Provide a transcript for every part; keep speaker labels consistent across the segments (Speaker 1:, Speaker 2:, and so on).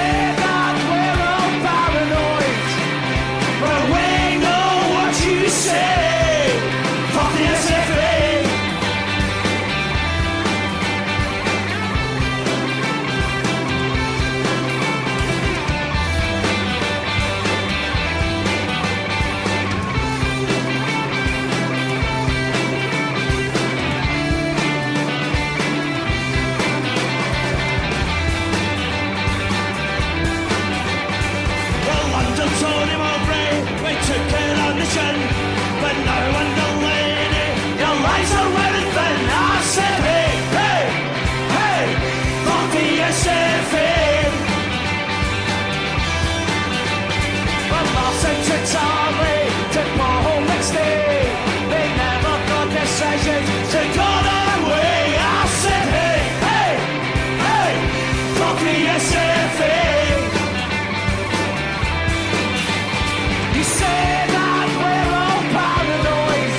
Speaker 1: say that we're all paranoid, but we know what you say. Fuck the SFA. Tony Mowbray, we took it on the chin, but now under lady, your lies are wearing thin. I said, hey, hey, hey, fuck the SFA. Well, Larson to Tarley, to Paul next day, they never got decisions to go their way. I said, hey, hey, hey, fuck the SFA. You say that we're all paranoid,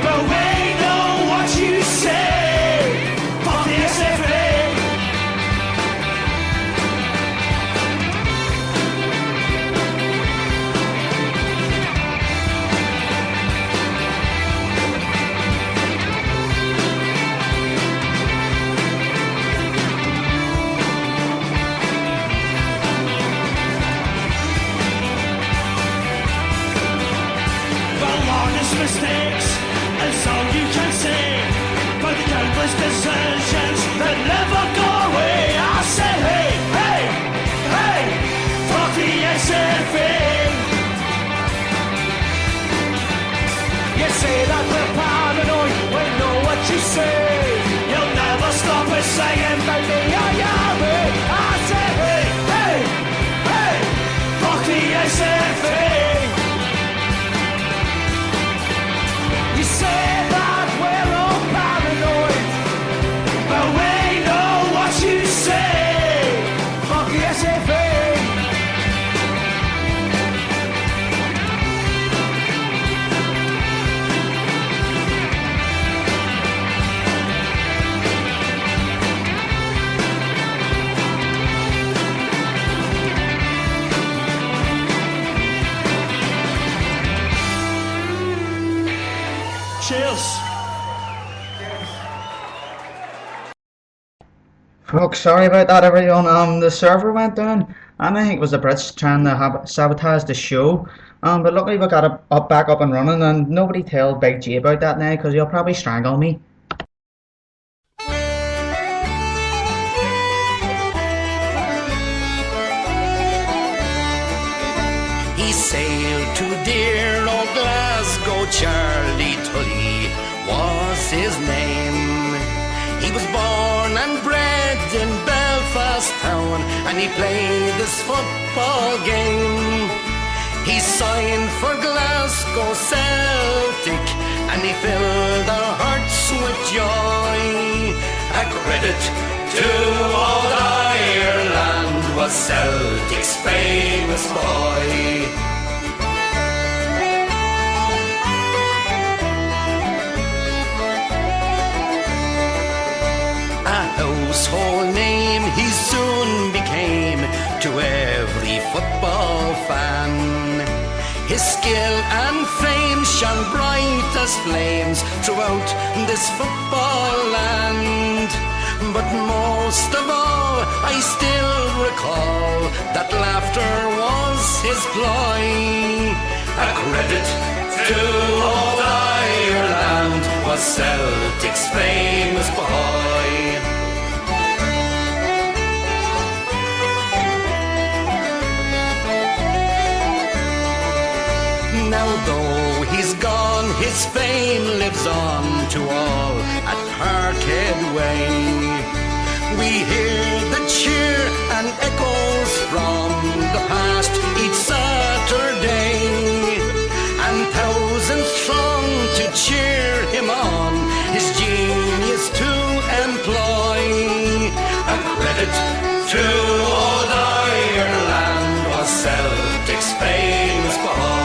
Speaker 1: but we know what you say. Fuck the SFA. Mistakes is all you can say, but the countless decisions that never go away. I said, hey, hey, hey, fuck the SFA. You say that we're paranoid, we know what you say. You'll never stop us saying, baby, I said, hey, hey, hey, fuck the SFA. You say that we're all paranoid, but we know what you say. Fuck the SFA. Cheers.
Speaker 2: Folks, sorry about that everyone. The server went down, and I think it was the Brits trying to sabotage the show. But luckily we got it back up and running, and nobody tell Big G about that now, because he'll probably strangle me.
Speaker 3: He sailed to dear old Glasgow, Charlie Tully was his name. He was born and bred in Belfast town, and he played this football game. He signed for Glasgow Celtic, and he filled our hearts with joy. A credit to old Ireland was Celtic's famous boy. Household name he soon became to every football fan. His skill and fame shone bright as flames throughout this football land. But most of all, I still recall that laughter was his ploy. A credit to old Ireland was Celtic's famous boy. Now though he's gone, his fame lives on to all at Parkhead Way. We hear the cheer and echoes from the past each Saturday, and thousands throng to cheer him on, his genius to employ. A credit to old Ireland was Celtic's famous boy.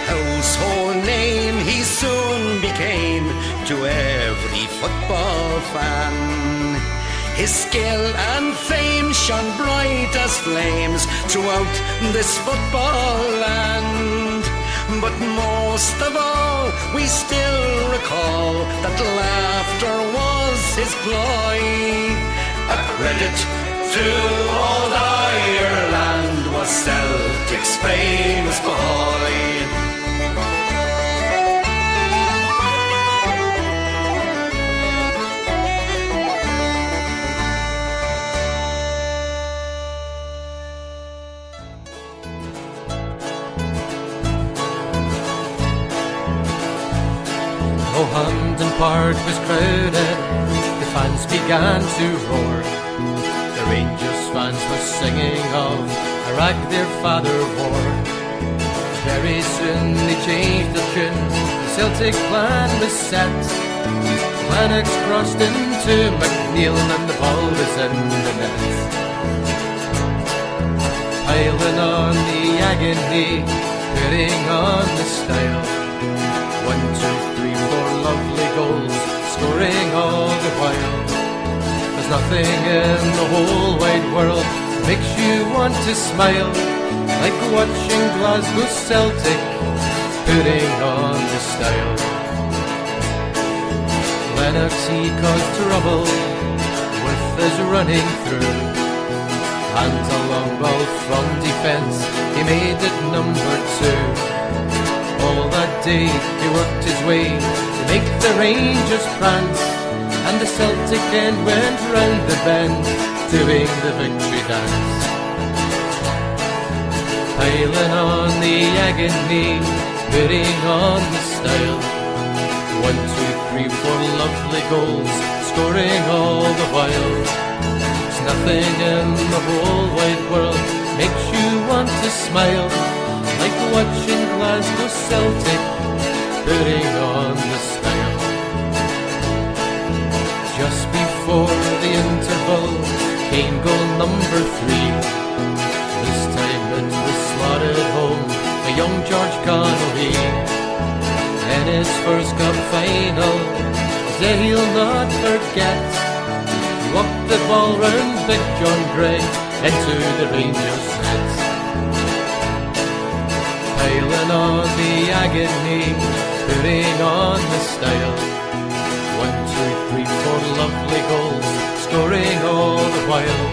Speaker 3: Household name he soon to every football fan. His skill and fame shone bright as flames throughout this football land. But most of all, we still recall that laughter was his ploy. A credit to old Ireland was Celtic's famous boy.
Speaker 4: Hampden Park was crowded, the fans began to roar. The Rangers fans were singing of a rag their father wore. Very soon they changed the tune, the Celtic plan was set. Lennox crossed into McNeil and the ball was in the net. Piling on the agony, putting on the style. 1, 2, 3, 4 lovely goals, scoring all the while. There's nothing in the whole wide world makes you want to smile, like watching Glasgow Celtic putting on the style. Lennox, he caused trouble with his running through, and a long ball from defence, he made it number 2. All that day he worked his way to make the Rangers prance, and the Celtic end went round the bend, doing the victory dance. Piling on the agony, putting on the style. 1, 2, 3, 4 lovely goals, scoring all the while. There's nothing in the whole wide world makes you want to smile, like watching Glasgow Celtic putting on the style. Just before the interval came goal number 3. This time it was slotted home by young George Connolly. In his first cup final, a day he'll not forget, he walked the ball round Big John Gray into the Rangers net. Piling on the agony, putting on the style. 1, 2, 3, 4 lovely goals, scoring all the while.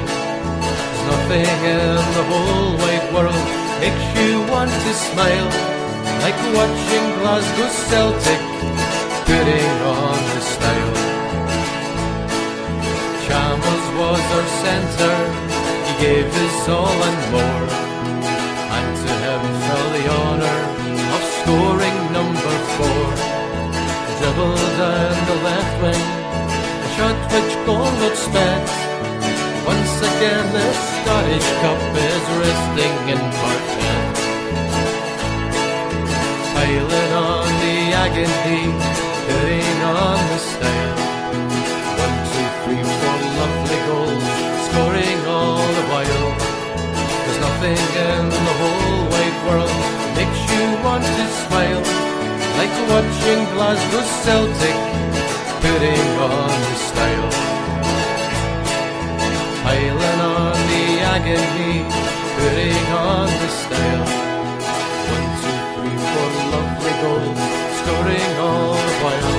Speaker 4: There's nothing in the whole wide world makes you want to smile, like watching Glasgow Celtic putting on the style. Chalmers was our centre, he gave his all and more, and to him fell the honour of scoring number 4. Dribble down the left wing, a shot which goal would sped. Once again the Scottish Cup is resting in Parkhead. Piling on the agony, putting on the style. 1, 2, 3, 4 lovely goals, scoring all the while. There's nothing in the whole wide world makes you want to smile, like watching Glasgow Celtic putting on the style. Piling on the agony, putting on the style. 1, 2, 3, 4 lovely goals, scoring all the while.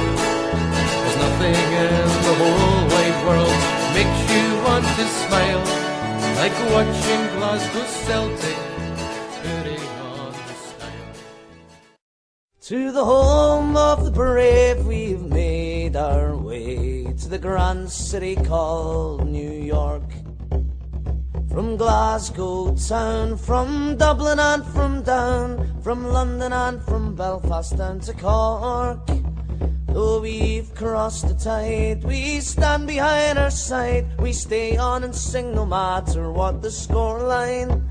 Speaker 4: There's nothing in the whole wide world makes you want to smile, like watching Glasgow Celtic putting on the style.
Speaker 1: To the home of the brave we've made our way, to the grand city called New York. From Glasgow town, from Dublin and from down, from London and from Belfast down to Cork. Though we've crossed the tide, we stand behind our side, we stay on and sing no matter what the scoreline.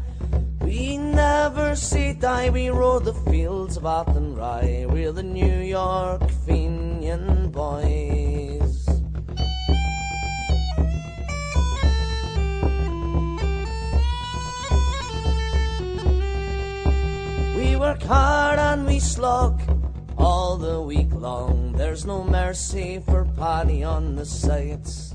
Speaker 1: We never say die, we row the fields of Athenry, we're the New York Fenian boys. We work hard and we slog all the week long, there there's no mercy for Paddy on the sights.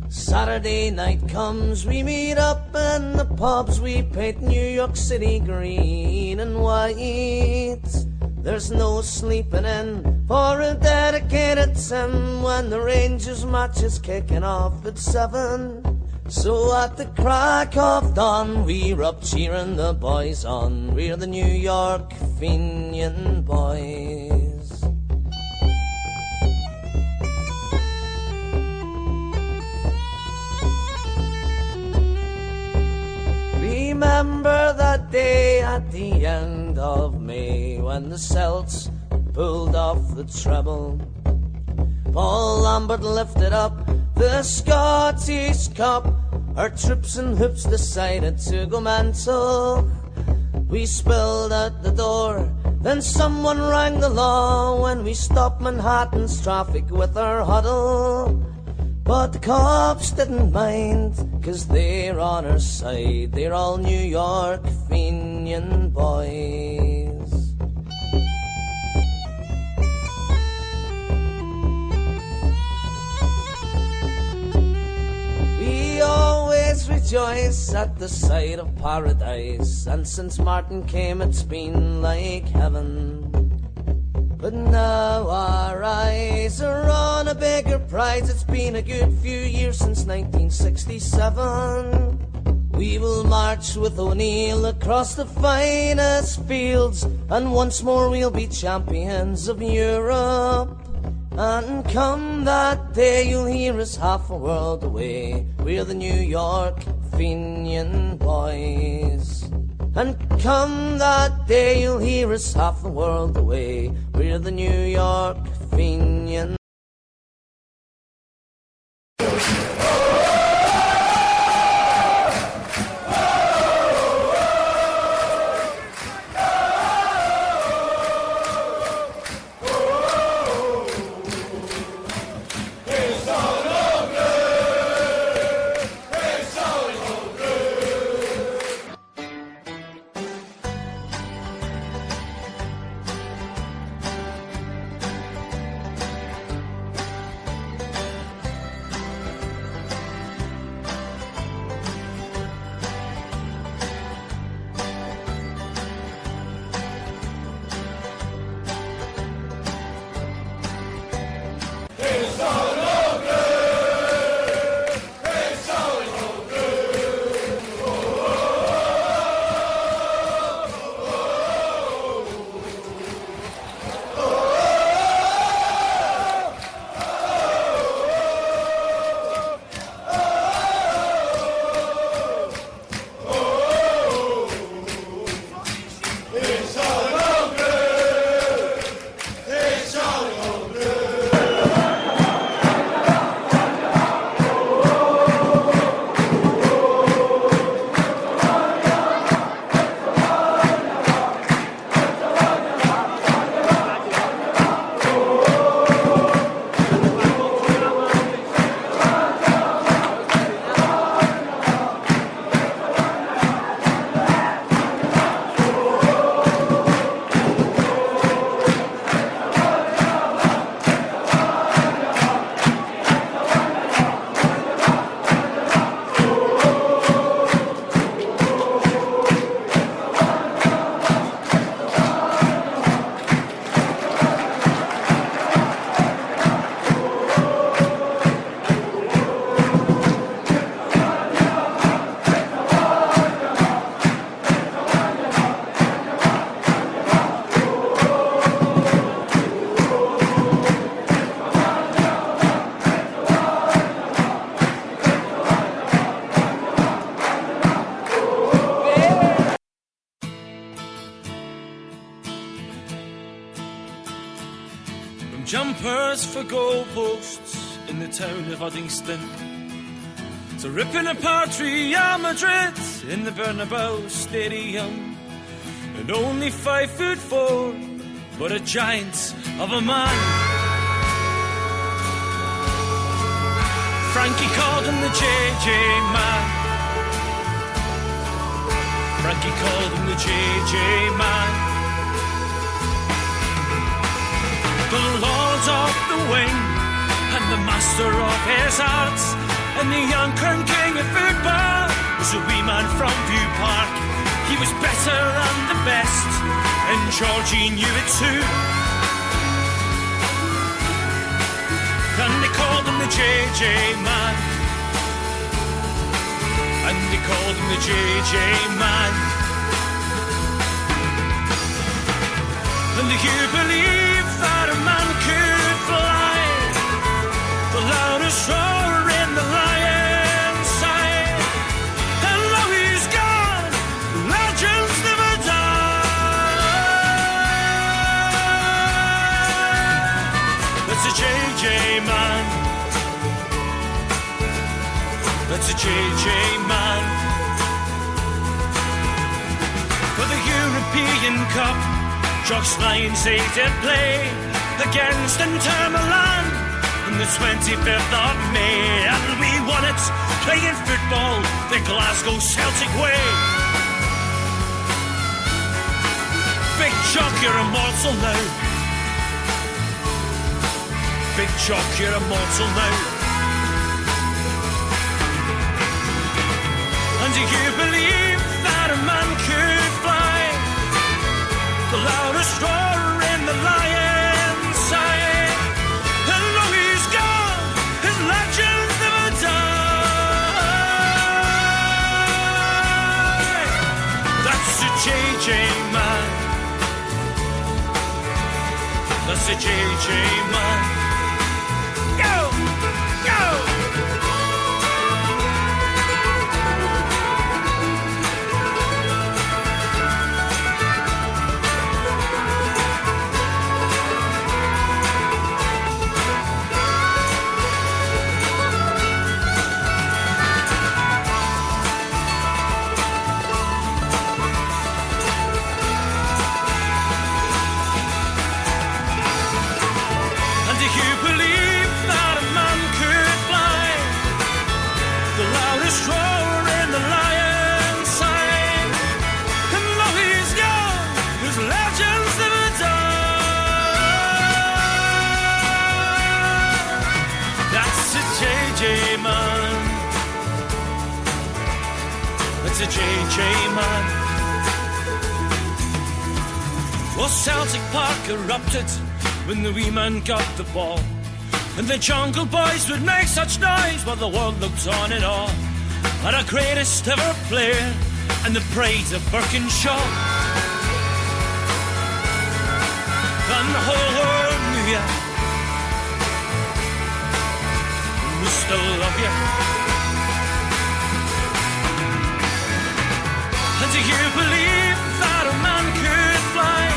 Speaker 1: Saturday night comes, we meet up in the pubs, we paint New York City green and white. There's no sleeping in for a dedicated sim when the Rangers match is kicking off at 7. So at the crack of dawn, we're up cheering the boys on. We're the New York Fenian boys. Remember that day at the end of May when the Celts pulled off the treble. Paul Lambert lifted up the Scottish Cup. Our troops and hoops decided to go mental. We spilled out the door, then someone rang the law when we stopped Manhattan's traffic with our huddle. But the cops didn't mind, 'cause they're on our side. They're all New York Fenian boys. We always rejoice at the sight of paradise, and since Martin came it's been like heaven. But now our eyes are on a bigger prize. It's been a good few years since 1967. We will march with O'Neill across the finest fields, and once more we'll be champions of Europe. And come that day you'll hear us half a world away. We're the New York Fenian boys. And come that day you'll hear us half the world away. We're the New York Fenian.
Speaker 5: Jumpers for goalposts in the town of Uddingston, to ripping apart Real Madrid in the Bernabeu Stadium. And only 5'4", but a giant of a man. Frankie called him the JJ man. Frankie called him the JJ man. the lord of the wing, and the master of his arts, and the young crown king of football was a wee man from View Park. He was better than the best, and Georgie knew it too. And they called him the JJ man, and they called him the JJ man. And do you believe that a man could fly? The loudest roar in the lion's side. And now he's gone, legends never die. That's a JJ man. That's a JJ man. For the European Cup, Jock's Lions they did play against Intermilan on the 25th of May, and we won it playing football the Glasgow Celtic way. Big Jock, you're immortal now. Big Jock, you're immortal now. And do you believe that a man could fly? The loudest roar in the lion's side. And though he's gone, his legends never die. That's a JJ man. That's a JJ man. Go! Go! It's a JJ man. Well, Celtic Park erupted when the wee man got the ball, and the Jungle Boys would make such noise while the world looked on in awe. And our greatest ever player and the pride of Birkinshaw. And the whole world knew ya, and we still love ya. And do you believe that a man could fly?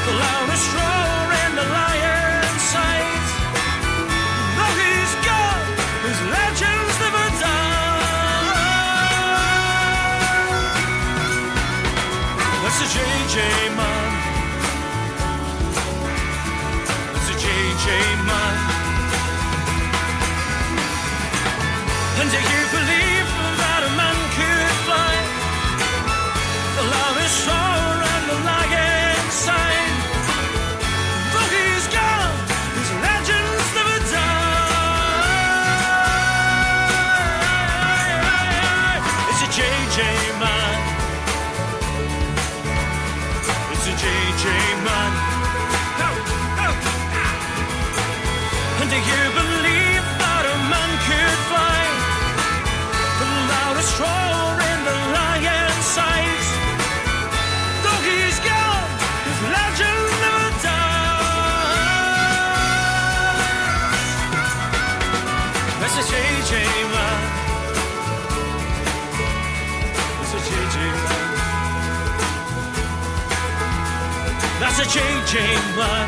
Speaker 5: The loudest roar in the lion's sight. Though he's gone, his legends never die. That's a JJ man. That's a JJ man. And do you believe that a man could fly? The loudest roar and the lion's sign. Though he's gone, his legends never die. It's a JJ man. It's a JJ man. No, no. And do you believe that a man could fly? The loudest roar in the lion's sight. Though he's gone, his legend never dies. That's a JJ man. That's a JJ man. That's a JJ man.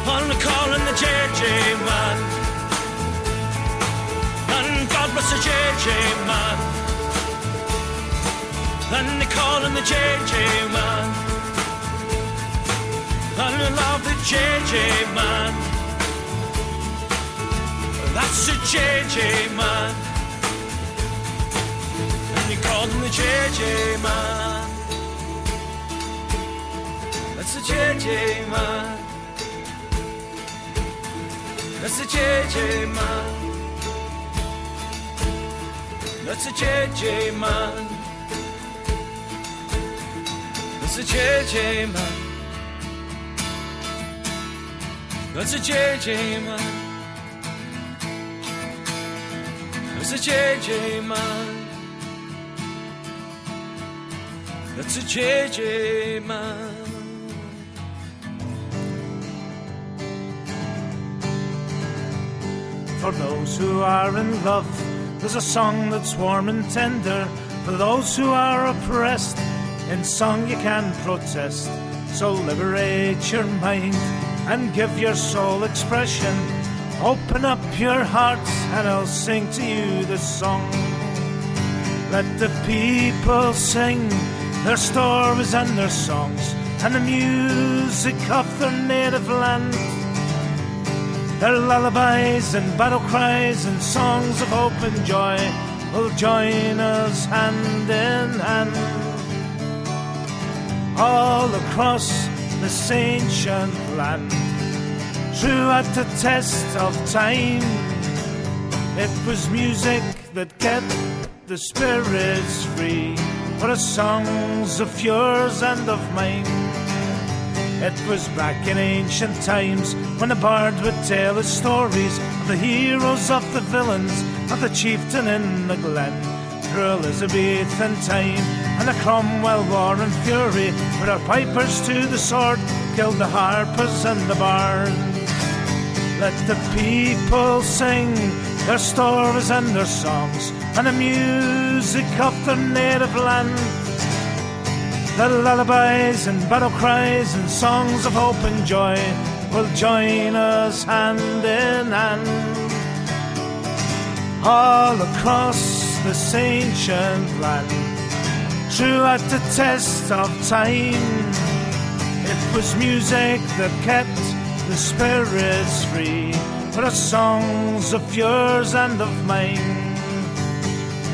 Speaker 5: I'm calling the JJ man. And God bless the JJ man. And they call him the JJ man. And I love the JJ man. That's a JJ man. And you call him the JJ man. That's a JJ man. That's a JJ man. That's a JJ man. That's a JJ man. That's a JJ man. That's a JJ man. That's a JJ man. For those who are in love, there's a song that's warm and tender. For those who are oppressed, in song you can protest. So liberate your mind and give your soul expression. Open up your heart and I'll sing to you this song. Let the people sing their stories and their songs and the music of their native land. Their lullabies and battle cries and songs of hope and joy will join us hand in hand. All across this ancient land, throughout the test of time, it was music that kept the spirits free. For the songs of yours and of mine, it was back in ancient times when the bard would tell his stories of the heroes, of the villains, of the chieftain in the glen. Through Elizabethan time and the Cromwell war and fury, with our pipers to the sword killed the harpers and the bards. Let the people sing their stories and their songs and the music of their native land. The lullabies and battle cries and songs of hope and joy will join us hand in hand. All across this ancient land, throughout the test of time, it was music that kept the spirits free. For the songs of yours and of mine.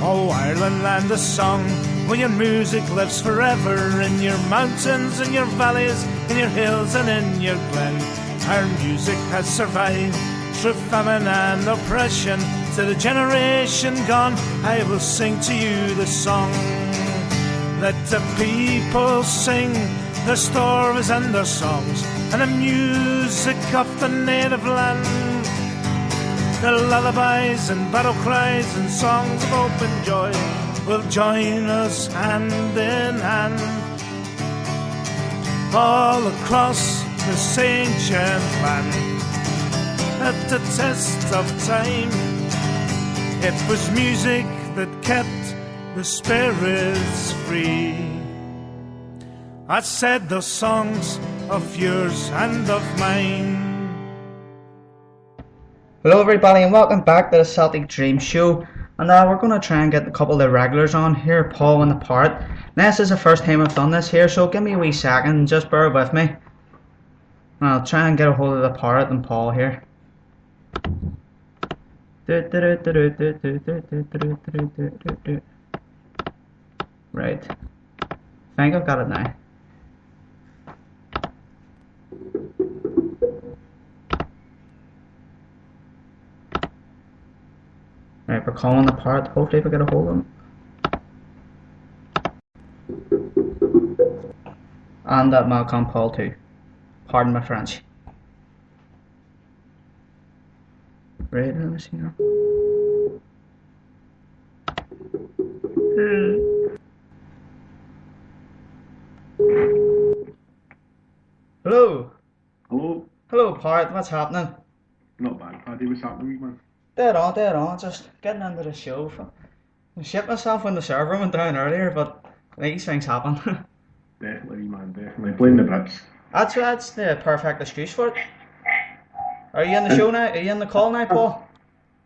Speaker 5: Oh, Ireland, land of song, where your music lives forever, in your mountains, in your valleys, in your hills and in your glen. Our music has survived through famine and oppression. To the generation gone, I will sing to you this song. Let the people sing their stories and their songs and the music of the native land. The lullabies and battle cries and songs of hope and joy will join us hand in hand. All across this ancient land, at the test of time, it was music that kept the spirits free. I said the songs of yours and of mine.
Speaker 2: Hello everybody and welcome back to the Celtic Dreams Show. And we're going to try and get a couple of the regulars on here, Paul and the Parrot. Now this is the first time I've done this here, so give me a wee second, just bear with me. And I'll try and get a hold of the Parrot and Paul here. Right. I think I've got it now. Right, we're calling the Parrot. Hopefully we get a hold of him. And that Malcolm Paul too. Pardon my French. Right, let me see now. Hello.
Speaker 6: Hello.
Speaker 2: Hello, Parrot. What's happening?
Speaker 6: Not bad, Paddy. What's happening, man?
Speaker 2: Dead on. Just getting into the show. I shit myself when the server went down earlier, but these things happen.
Speaker 6: Definitely, man. Definitely. Blame the Brits.
Speaker 2: That's the perfect excuse for it. Are you in the show now? Are you in the call now, Paul?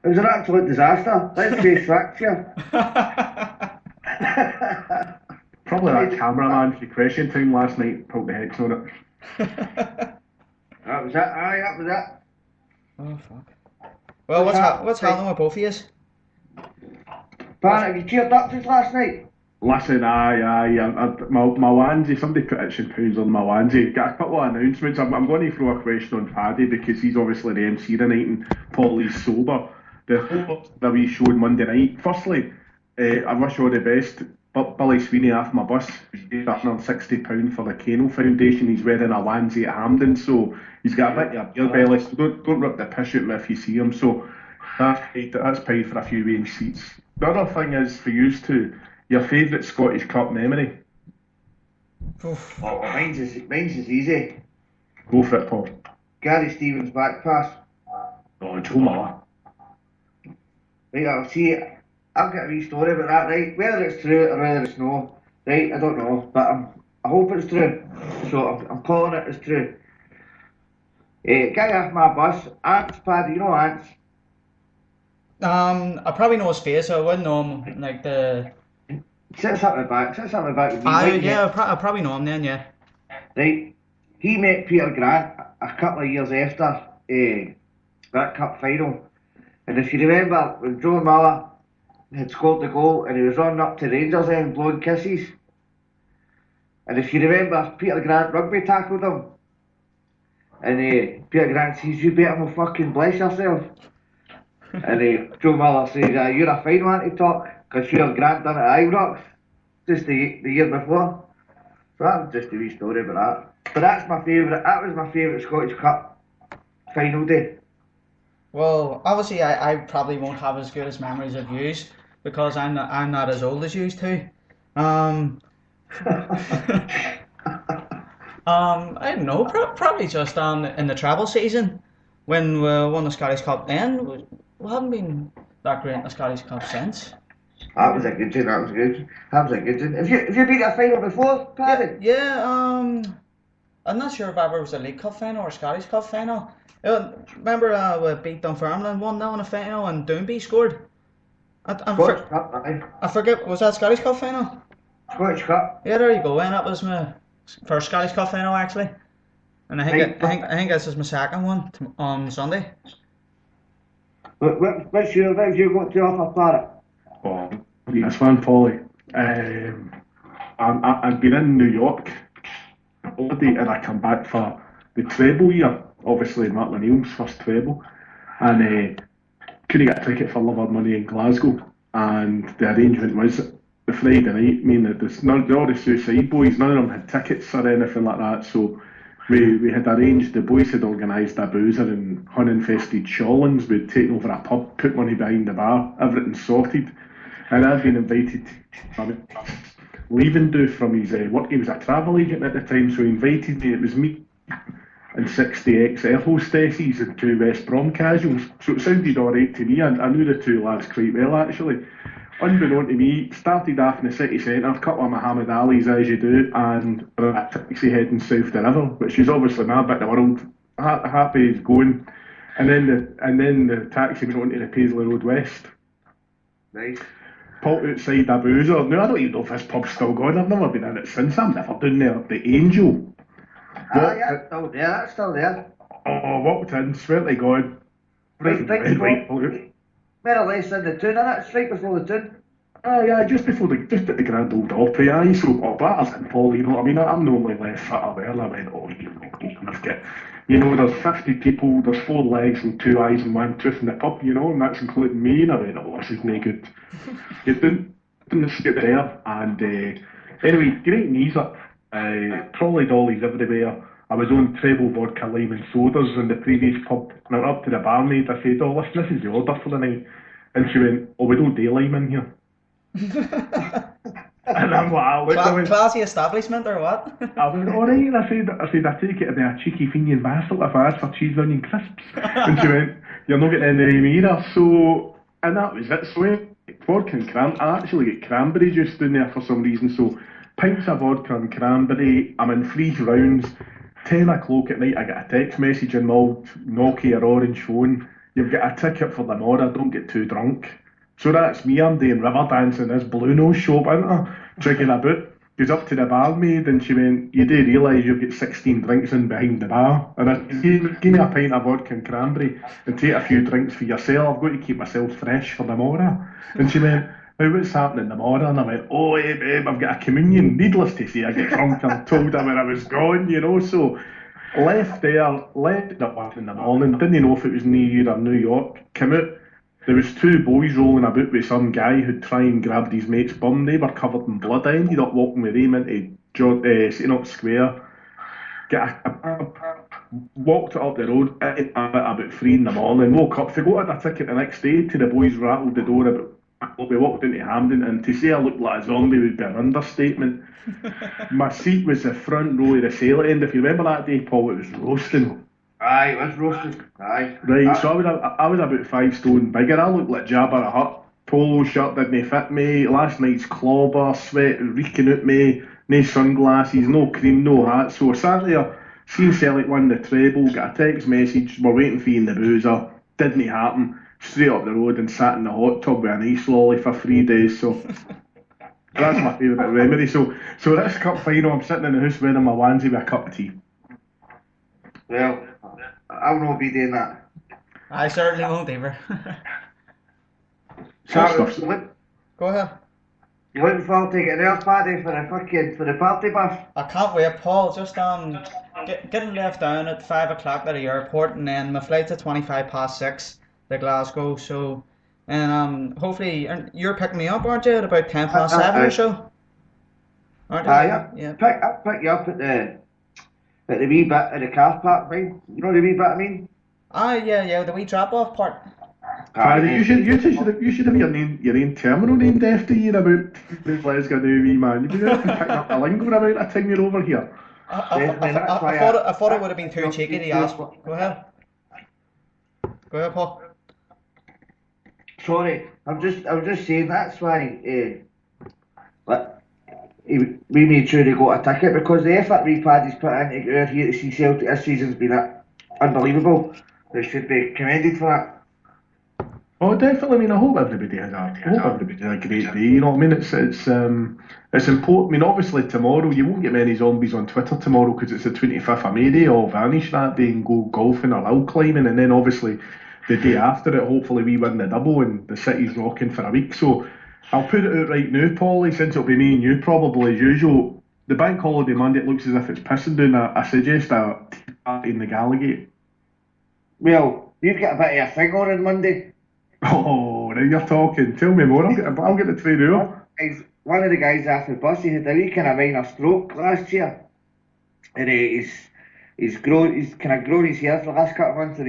Speaker 7: It was an absolute disaster. Let's face facts here.
Speaker 6: Probably that cameraman for Question Time last night pulled the hex on it.
Speaker 7: That was it. Aye, that was it.
Speaker 2: Oh, fuck. Well, what's happening with both of you?
Speaker 7: Barnett, have you cheered up since last night?
Speaker 6: Listen, my onesie, somebody put itching pounds on my onesie. Got a couple of announcements. I'm going to throw a question on Paddy because he's obviously the MC tonight and Paulie's sober. The whole the wee show on Monday night. Firstly, I wish all the best. Billy Sweeney off my bus. He's up on £60 for the Kano Foundation. He's wearing a onesie at Hampden, so he's got a bit of a beer belly. So don't rip the piss out of him if you see him. So that's paid for a few weighing seats. The other thing is for you two. Your favourite Scottish Cup memory?
Speaker 7: Oh, mine's is easy.
Speaker 6: Go for it, Paul.
Speaker 7: Gary Stevens back pass.
Speaker 6: Oh, Joe Miller.
Speaker 7: Right, I'll see. I've got a wee story about that, right? Whether it's true or whether it's no, right? I don't know, but I hope it's true. So I'm calling it as true. Guy off my bus, Ants, Paddy, you know Ants?
Speaker 2: I probably know his face, so I wouldn't know him. Like the.
Speaker 7: Sits at the back with me.
Speaker 2: Yeah, I probably know him then, yeah.
Speaker 7: Right, he met Peter Grant a couple of years after that cup final. And if you remember, when Joe Miller had scored the goal and he was running up to Rangers and blowing kisses. And if you remember, Peter Grant rugby tackled him. And Peter Grant says, "You better not fucking bless yourself." And Joe Miller says, "You're a fine one to talk, because Peter Grant done it at Ibrox just the year before." So that was just a wee story about that. But that was my favourite Scottish Cup final day.
Speaker 2: Well, obviously I probably won't have as good as memories of yous because I'm not as old as yous too. I don't know, probably just in the treble season when we won the Scottish Cup. Then we haven't been that great in the Scottish Cup since.
Speaker 7: That was a good one. Have you been to a final before, Paddy?
Speaker 2: Yeah. I'm not sure if ever it was a League Cup final or a Scottish Cup final. Remember we beat Dunfermline 1-0 in a final and Doonby scored? I forget, was that Scottish Cup final?
Speaker 7: Scottish Cup.
Speaker 2: Yeah, there you go, and that was my first Scottish Cup final actually. And I think this is my second one on Sunday.
Speaker 7: What's your got to offer, Parrot?
Speaker 6: Oh, this one, Polly. I've been in New York holiday and I come back for the treble year. Obviously, Mark O'Neill's first treble, and couldn't get a ticket for Love or Money in Glasgow. And the arrangement was the Friday night. I mean, all the Suicide Boys, none of them had tickets or anything like that. So we had arranged. The boys had organised a boozer and hun-infested Shawlands. We'd taken over a pub, put money behind the bar, everything sorted. And I'd been invited. Leaving do from his work. He was a travel agent at the time, so he invited me. It was me and 60 ex-air hostesses and 2 West Brom casuals. So it sounded alright to me. I knew the 2 lads quite well actually. Unbeknown to me, started off in the city centre, a couple of Muhammad Ali's as you do, and a taxi heading south the river, which is obviously my bit of the world. Happy as going. And then the taxi went on to the Paisley Road West.
Speaker 7: Nice.
Speaker 6: Pulled outside a boozer. Now I don't even know if this pub's still going. I've never been in it since. I'm never down there. The Angel.
Speaker 7: Yeah, it's still there.
Speaker 6: Oh, walked in, swear to God.
Speaker 7: Right, more or less in the tune, innit? It's right before the tune.
Speaker 6: Yeah, just at the Grand Old Opry, aye. So, batters and Paul, you know what I mean? I'm normally left fitter there. I went, you've got, there's 50 people, there's 4 legs and 2 eyes and 1 tooth in the pub, and that's including me. And I went, this is no good. You didn't get there. And anyway, great knees up. Trolley dollies everywhere. I was on treble vodka, lime and sodas in the previous pub, and I went up to the barmaid. I said, listen, this is the order for the night. And she went, we don't do lime in here. And I'm like,
Speaker 2: classy establishment or what?
Speaker 6: I went, alright. I said, I take it to be a cheeky Fenian bastard if I asked for cheese, onion crisps. And she went, you're not getting any of them either. So, and that was it. So, vodka and I actually get cranberry juice down there for some reason. So, pints of vodka and cranberry. I'm in 3 rounds. 10 o'clock at night, I get a text message on my old Nokia orange phone. You've got a ticket for the Mora, don't get too drunk. So that's me, I'm doing river dance in this Blue Nose shop, isn't I? Drinking a boot. Goes up to the barmaid and she went, you do realise you've got 16 drinks in behind the bar? And I said, give me a pint of vodka and cranberry and take a few drinks for yourself. I've got to keep myself fresh for the Mora. And she went, what's happening tomorrow? And I went, oh, hey, babe, I've got a communion. Needless to say, I get drunk and told her where I was going, you know, so left at 1 in the morning, didn't know if it was New Year or New York, came out, there was two boys rolling about with some guy who'd try and grabbed his mate's bum, they were covered in blood, I ended up walking with him into St. Up Square, walked it up the road at about 3 in the morning, woke up, forgot I had a ticket the next day till the boys rattled the door about. We walked into Hampden, and to say I looked like a zombie would be an understatement. My seat was the front row of the sailor end. If you remember that day, Paul, it was roasting.
Speaker 7: Aye, it was roasting. Aye.
Speaker 6: Right, so I was about 5 stone bigger. I looked like Jabba the Hutt. Polo shirt didn't fit me. Last night's clobber, sweat reeking out me. No sunglasses, no cream, no hat. So I sat there, seen Celtic win the treble, got a text message, we're waiting for you in the boozer. Didn't happen. Straight up the road and sat in the hot tub with an ice lolly for 3 days. So that's my favourite memory. So this cup final, I'm sitting in the house wearing my onesie with a cup of tea.
Speaker 7: Well, I'll not be doing that.
Speaker 2: I certainly won't either. Go ahead.
Speaker 7: You looking forward to getting there, Paddy, for the party bus?
Speaker 2: I can't wait, Paul. Just getting left down at 5 o'clock at the airport, and then my flight's at 6:25 to Glasgow. So, and hopefully you're picking me up, aren't you, at about 7:10 or so? Aren't you?
Speaker 7: Yeah. I'll pick you up at the wee bit of the car park, right? You know the wee bit I mean?
Speaker 2: Yeah, the wee drop-off part.
Speaker 6: You should have your own terminal named after you in about Glasgow now, wee man. You'd be there picking up the lingo about a time you're over here.
Speaker 2: I thought it would have been too cheeky to ask. Go ahead, Paul.
Speaker 7: Sorry, I was just saying that's why we made sure they got a ticket, because the effort we Paddy's put in to get out here to see Celtic this season's been unbelievable. They should be commended for that.
Speaker 6: Oh, definitely. I mean, I hope everybody has a great day. You know what I mean? It's important. I mean, obviously tomorrow you won't get many zombies on Twitter tomorrow because it's the 25th of May. They all vanish that day and go golfing or hill climbing, and then obviously the day after it, hopefully we win the double and the city's rocking for a week. So I'll put it out right now, Paulie, since it'll be me and you probably as usual. The bank holiday Monday, it looks as if it's pissing down. I suggest a tea party in the Gallagate.
Speaker 7: Well, you've got a bit of a thing on Monday.
Speaker 6: Oh, now you're talking. Tell me more. I'll get the train out.
Speaker 7: One of the guys after the bus, he had a wee kind of minor stroke last year, and he's kind of grown his hair for the last couple of months, and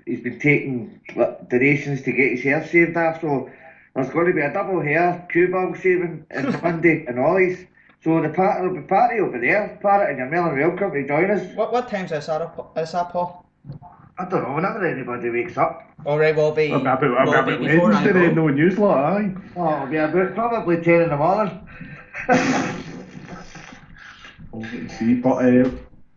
Speaker 7: he's been taking donations to get his hair shaved off. So there's going to be a double hair cue ball shaving on Monday and Ollie's. So the party will be over there, Parrot, and you're more than welcome to join us.
Speaker 2: What time's this at, Paul?
Speaker 7: I don't know, whenever anybody wakes up.
Speaker 2: Alright, we'll be
Speaker 6: about
Speaker 2: Wednesday
Speaker 6: then, no newsletter, aye.
Speaker 7: Oh, it'll be about probably 10 in the morning.
Speaker 6: We'll see, but
Speaker 7: I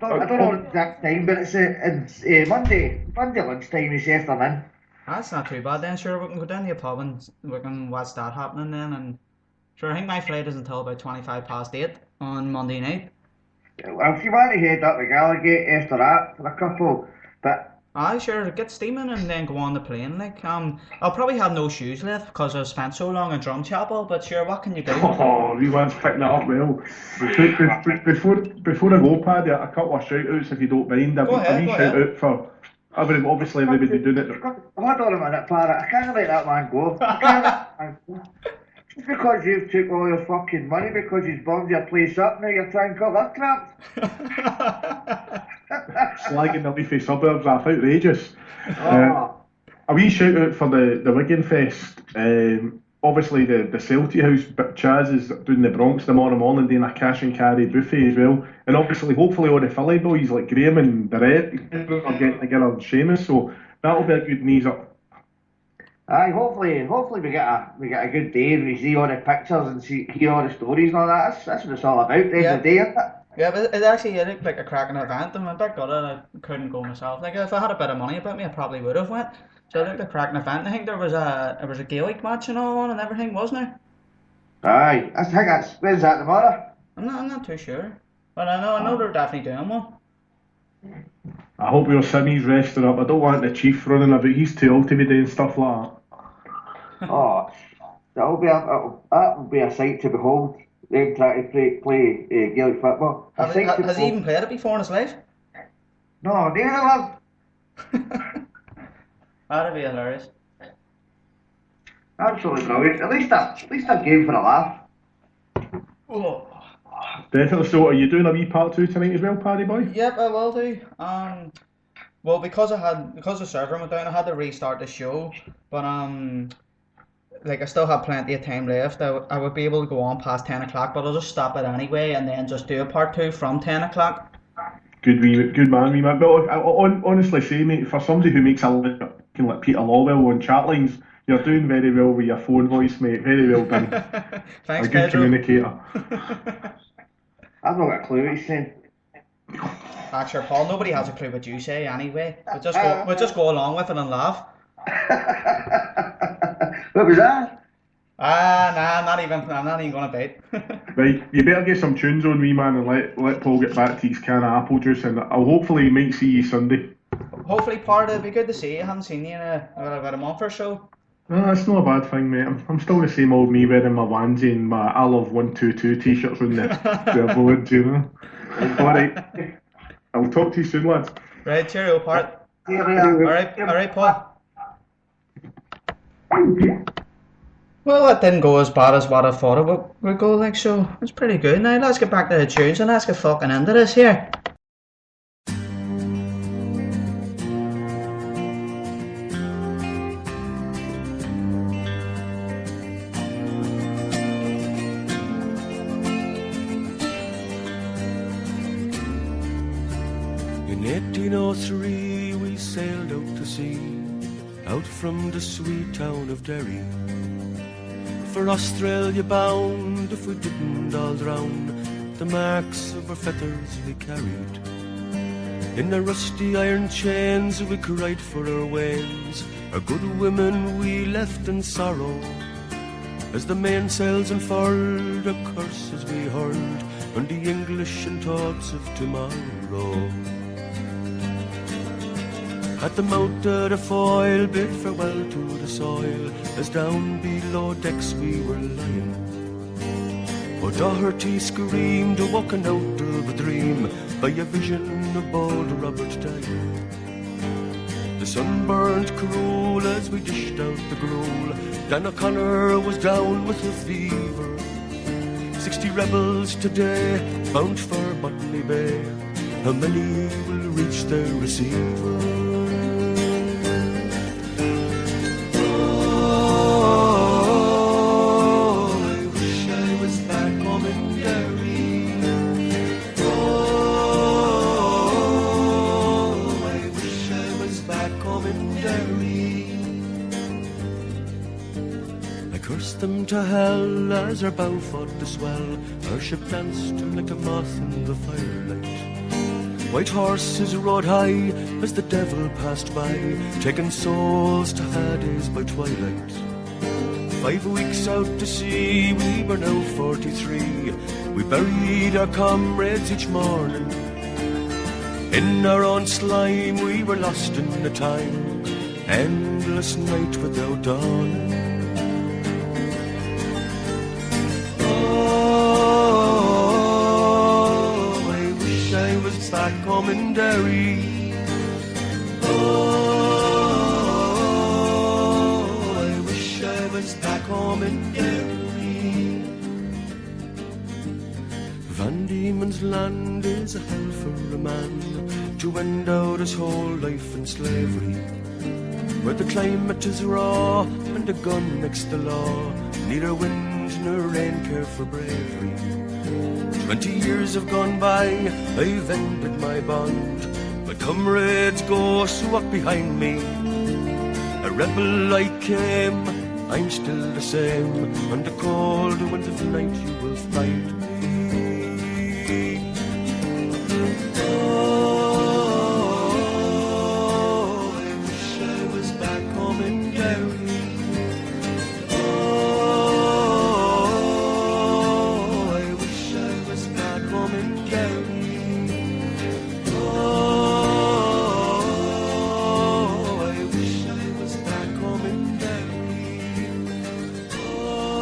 Speaker 7: don't know the exact time, but it's Monday lunchtime this afternoon.
Speaker 2: That's not too bad then. Sure, we can go down to the pub and we can watch that happening then. And sure, I think my flight is until about 8:25 on Monday night.
Speaker 7: Well, if you want to head up to Gallagate after that for a couple, but
Speaker 2: aye, sure, get steaming and then go on the plane. Like, I'll probably have no shoes left because I've spent so long in Drumchapel. But sure, what can you do?
Speaker 6: Oh, Rewan's picking it up well. Before I go, Paddy, a couple of shout-outs if you don't mind.
Speaker 2: Go ahead.
Speaker 6: Shout-out for obviously everybody doing it.
Speaker 7: Hold on a minute, Parrot. I can't let that man go. Just because you've took all your fucking money because you've bombed your place up, now you're trying to cover crap.
Speaker 6: Slagging the leafy suburbs, that's outrageous.
Speaker 7: Oh.
Speaker 6: A wee shout out for the Wigan Fest. Obviously the Celtic House, Chaz is doing the Bronx tomorrow morning doing a cash and carry buffet as well. And obviously hopefully all the Philly boys like Graham and the Red are getting together and Seamus, so that'll be a good knees up.
Speaker 7: Aye, hopefully we get a good day and we see all the pictures and hear all the stories and all that. That's what it's all about. End of the day, isn't it?
Speaker 2: Yeah, but it actually looked like a cracking event, and I got it. I couldn't go myself. Like if I had a bit of money about me, I probably would have went. So it looked like a cracking event. I think there was a Gaelic match and all on and everything, wasn't there?
Speaker 7: Aye, I think when's that tomorrow?
Speaker 2: I'm not too sure, but I know they're definitely doing one.
Speaker 6: I hope your Simmy's resting up. I don't want the Chief running about. He's too old to be doing stuff like that.
Speaker 7: Oh, that will be a sight to behold. Them trying to play Gaelic football.
Speaker 2: Has he even played it before in his life?
Speaker 7: No, neither have.
Speaker 2: That'd be hilarious.
Speaker 7: Absolutely brilliant. At least a game for a laugh.
Speaker 2: Oh.
Speaker 6: Definitely. So, are you doing a wee part 2 tonight as well, Paddy boy?
Speaker 2: Yep, I will do. Well, because the server went down, I had to restart the show. But like I still have plenty of time left. I would be able to go on past 10 o'clock, but I'll just stop it anyway and then just do a part 2 from 10 o'clock.
Speaker 6: Good man, wee man. But I honestly say, mate, for somebody who makes a living like Peter Lawwell on chat lines, you're doing very well with your phone voice, mate. Very well done.
Speaker 2: Thanks,
Speaker 6: a good
Speaker 2: Pedro.
Speaker 6: communicator.
Speaker 7: I've not got a clue what he's saying.
Speaker 2: Actually, Paul, nobody has a clue what you say anyway. We'll just go along with it and laugh.
Speaker 7: What was that?
Speaker 2: Nah, I'm not even gonna bite.
Speaker 6: Right, you better get some tunes on, wee man, and let Paul get back to his can of apple juice, and I'll hopefully might see you Sunday.
Speaker 2: Hopefully, part it'd be good to see you. I haven't seen you in about a month or so.
Speaker 6: No, that's not a bad thing, mate. I'm still the same old me wearing my onesie and my I Love 122 t-shirts on the village, you know. Alright, I'll talk to you soon, lads.
Speaker 2: Right, cheerio, part.
Speaker 7: See you later.
Speaker 2: Alright, Paul. Well, that didn't go as bad as what I thought it would go, like, so it's pretty good. Now, let's get back to the tunes and let's get fucking into this here.
Speaker 5: In 1803 we sailed out to sea, out from the sweet town of Derry. For Australia bound, if we didn't all drown, the marks of our feathers we carried. In the rusty iron chains we cried for our wains, our good women we left in sorrow. As the mainsails unfurled, our curses we hurled on the English and thoughts of tomorrow. At the mouth of the foil, bid farewell to the soil, as down below decks we were lying. Oh, Doherty screamed, walking out of a dream, by a vision of bold Robert dying. The sun burned cruel as we dished out the gruel. Dan O'Connor was down with a fever. 60 rebels today, bound for Botany Bay. How many will reach their receiver? Them to hell as our bow fought to swell. Our ship danced like a moth in the firelight. White horses rode high as the devil passed by, taking souls to Hades by twilight. 5 weeks out to sea, we were now 43. We buried our comrades each morning. In our own slime we were lost in the time, endless night without dawn. Back home in Derry. Oh, I wish I was back home in Derry. Van Diemen's Land is a hell for a man to end out his whole life in slavery, where the climate is raw and a gun makes the law. Neither wind nor rain care for bravery. 20 years have gone by, I've ended my bond. My comrades go so walk behind me. A rebel I came, I'm still the same. On the cold winds of night you will find me. Oh, I wish I was back home in Derry. Oh,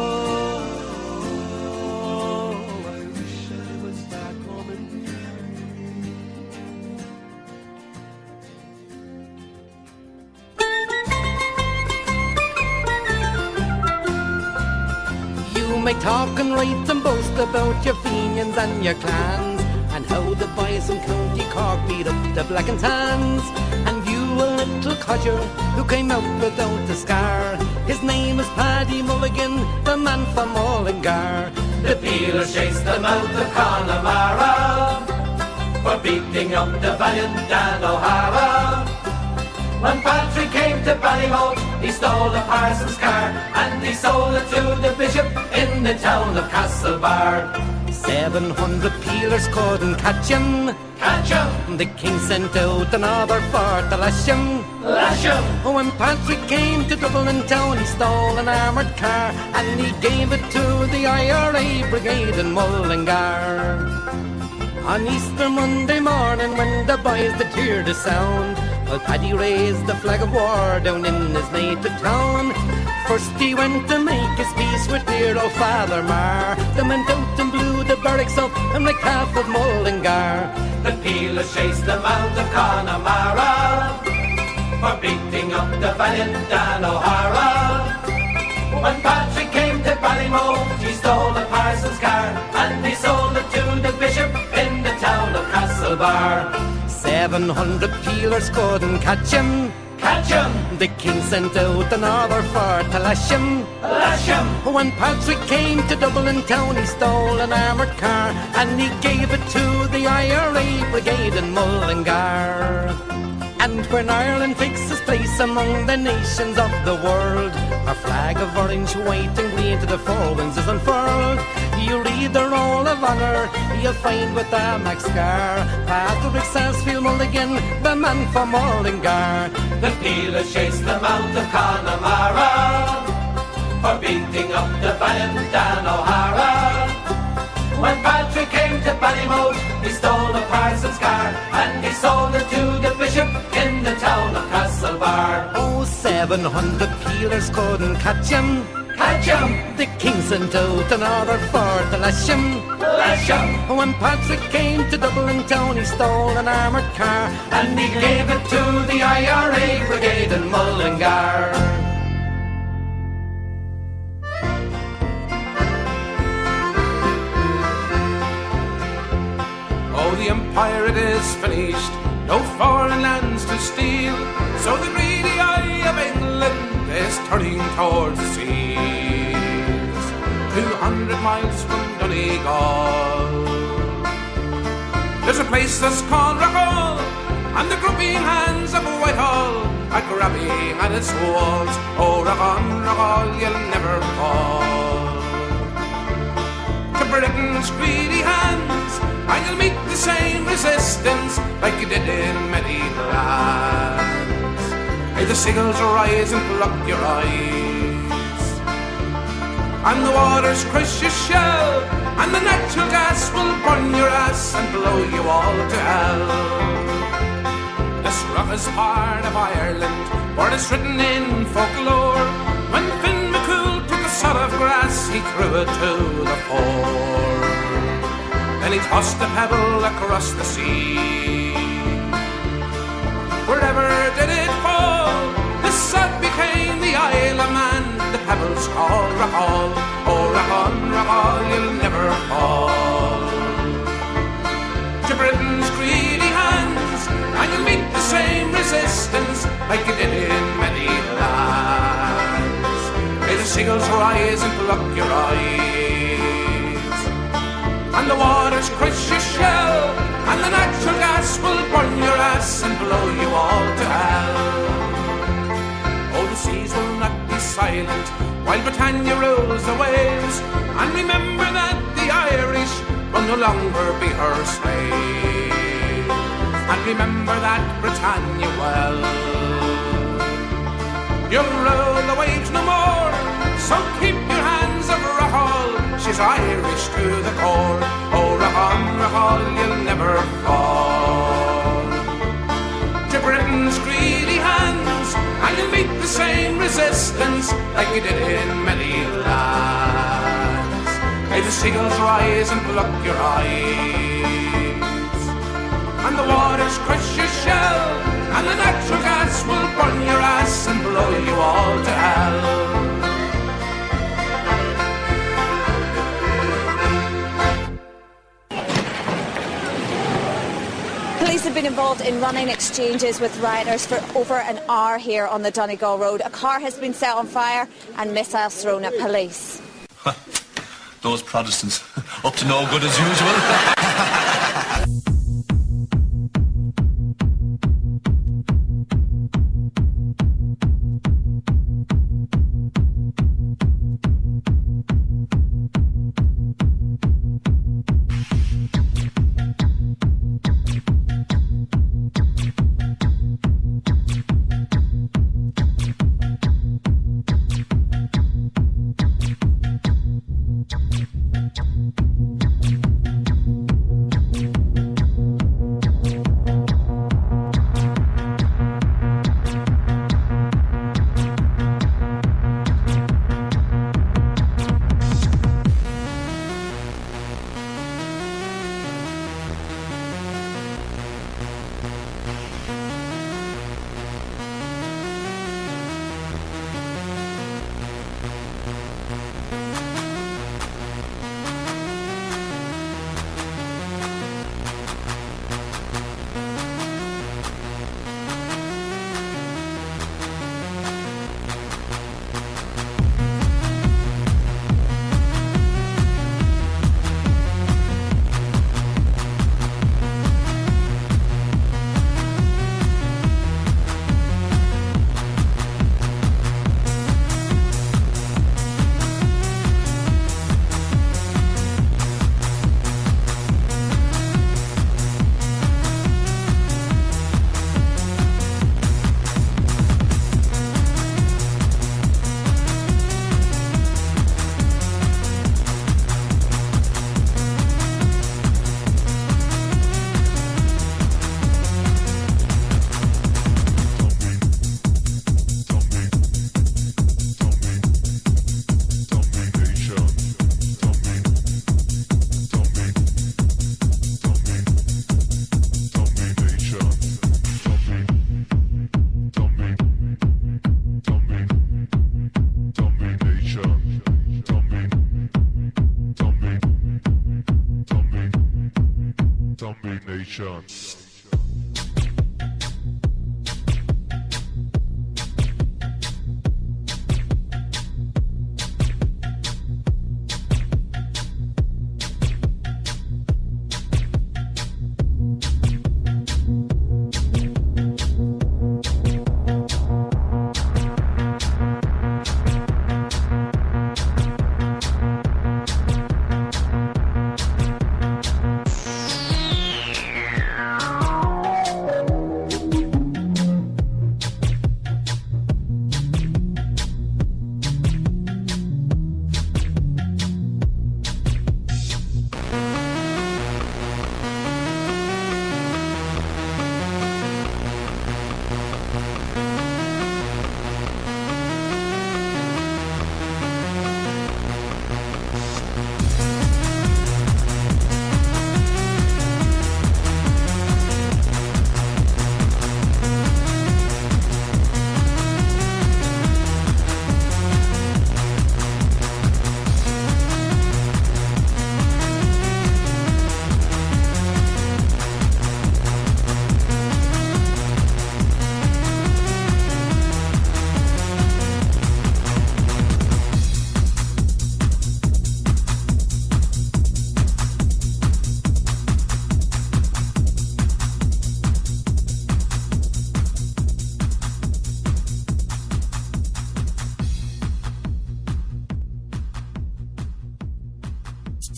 Speaker 3: They talk and write and boast about your fenians and your clans, and how the boys from County Cork beat up the black and tans. And you a little codger who came out without a scar, his name is Paddy Mulligan, the man from Mullingar.
Speaker 1: The Peelers chased them out of Connemara for beating up the valiant Dan O'Hara. When Patrick came to Ballymote, he stole the parson's car and he sold it to the bishop in the town of Castlebar.
Speaker 3: 700 peelers couldn't catch him.
Speaker 1: Catch him!
Speaker 3: The king sent out another for to lash him.
Speaker 1: Lash him!
Speaker 3: When Patrick came to Dublin town, he stole an armoured car and he gave it to the IRA brigade in Mullingar. On Easter Monday morning, when the boys did hear the sound, well, Paddy raised the flag of war down in his native town. First he went to make his peace with dear old Father Marr, then went out and blew the barracks up in the calf of Mullingar.
Speaker 1: The Peelers chased them out of Connemara for beating up the valiant Dan O'Hara. When Patrick came to Ballymote, he stole a parson's car and he sold it to the bishop in the town of Castlebar.
Speaker 3: 700 peelers couldn't catch him.
Speaker 1: Catch him!
Speaker 3: The king sent out another for to lash him.
Speaker 1: Lash him!
Speaker 3: When Patrick came to Dublin town, he stole an armoured car and he gave it to the IRA brigade in Mullingar. And when Ireland takes its place among the nations of the world, our flag of orange, white and green to the four winds is unfurled. You read the Roll of Honour, you'll find with a Max Scar, Patrick Sarsfield Mulligan, the man from Mullingar.
Speaker 1: The Peelers chased them out of Connemara for beating up the valiant Dan O'Hara. When Patrick came to Ballymote, he stole a parson's car and he sold it to the bishop in the town of Castlebar.
Speaker 3: Oh, 700 peelers couldn't catch him.
Speaker 1: Catch him!
Speaker 3: The king sent out another for to lash him.
Speaker 1: Lash him!
Speaker 3: When Patrick came to Dublin town, he stole an armoured car
Speaker 1: And he gave it to the IRA brigade in Mullingar.
Speaker 5: Oh, the empire it is finished, no foreign lands to steal, so the greedy eye of England is turning towards the seas. 200 miles from Donegal, there's a place that's called Rockall, and the groping hands of Whitehall are grabbing at its walls. Oh, rock on, Rockall, you'll never fall. To Britain's greedy hands, and you'll meet the same resistance like you did in many lands. May the seagulls rise and pluck your eyes, and the waters crush your shell, and the natural gas will burn your ass and blow you all to hell. This rock is part of Ireland, for it's written in folklore. When Finn McCool took a sod of grass, he threw it to the fore. Then he tossed a pebble across the sea. Wherever did it fall, this sod became the Isle of Man. The pebble's called Rockall. Oh, rock on, Rockall, you'll never fall. To Britain's greedy hands, and you'll meet the same resistance like you did in many lands. May the seagulls rise and pluck your eyes, and the waters crush your shell, and the natural gas will burn your ass and blow you all to hell. Oh, the seas will not be silent while Britannia rules the waves, and remember that the Irish will no longer be her slaves. And remember that Britannia well, you'll rule the waves no more, so keep your hands of Rockall. She's Irish to the core. Oh, rock on, Rockall, you'll never fall. To Britain's greedy hands, and you'll meet the same resistance like you did in many lands. May the seagulls rise and pluck your eyes, and the waters crush your shell, and the natural gas will burn your ass and blow you all to hell.
Speaker 8: involved in running exchanges with rioters for over an hour here on the Donegal Road. A car has been set on fire and missiles thrown at police.
Speaker 9: Those Protestants, up to no good as usual.
Speaker 10: Domination.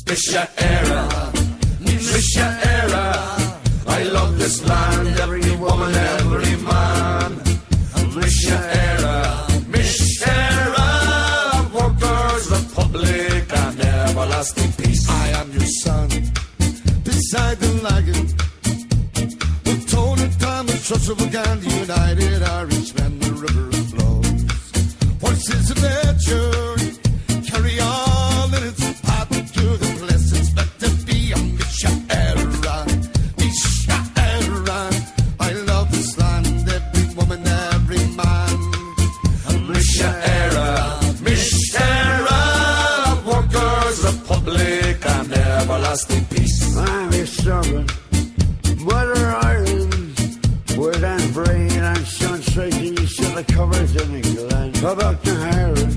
Speaker 1: Miss ya era, miss ya era. I love this land, every woman, every man. Miss ya era, workers' republic and everlasting peace.
Speaker 11: I am your son, beside the lagoon. With Tony Thomas, Russell Gandhi, United Irishmen, the river flows. Horses of nature carry on in its path to the place expected to be a Misha-era. I love this land, every woman, every man.
Speaker 1: Misha-era, workers' republic and everlasting peace.
Speaker 11: I'm a servant, Mother Ireland, and brain and sunshine, you should have covered in England. About the hiring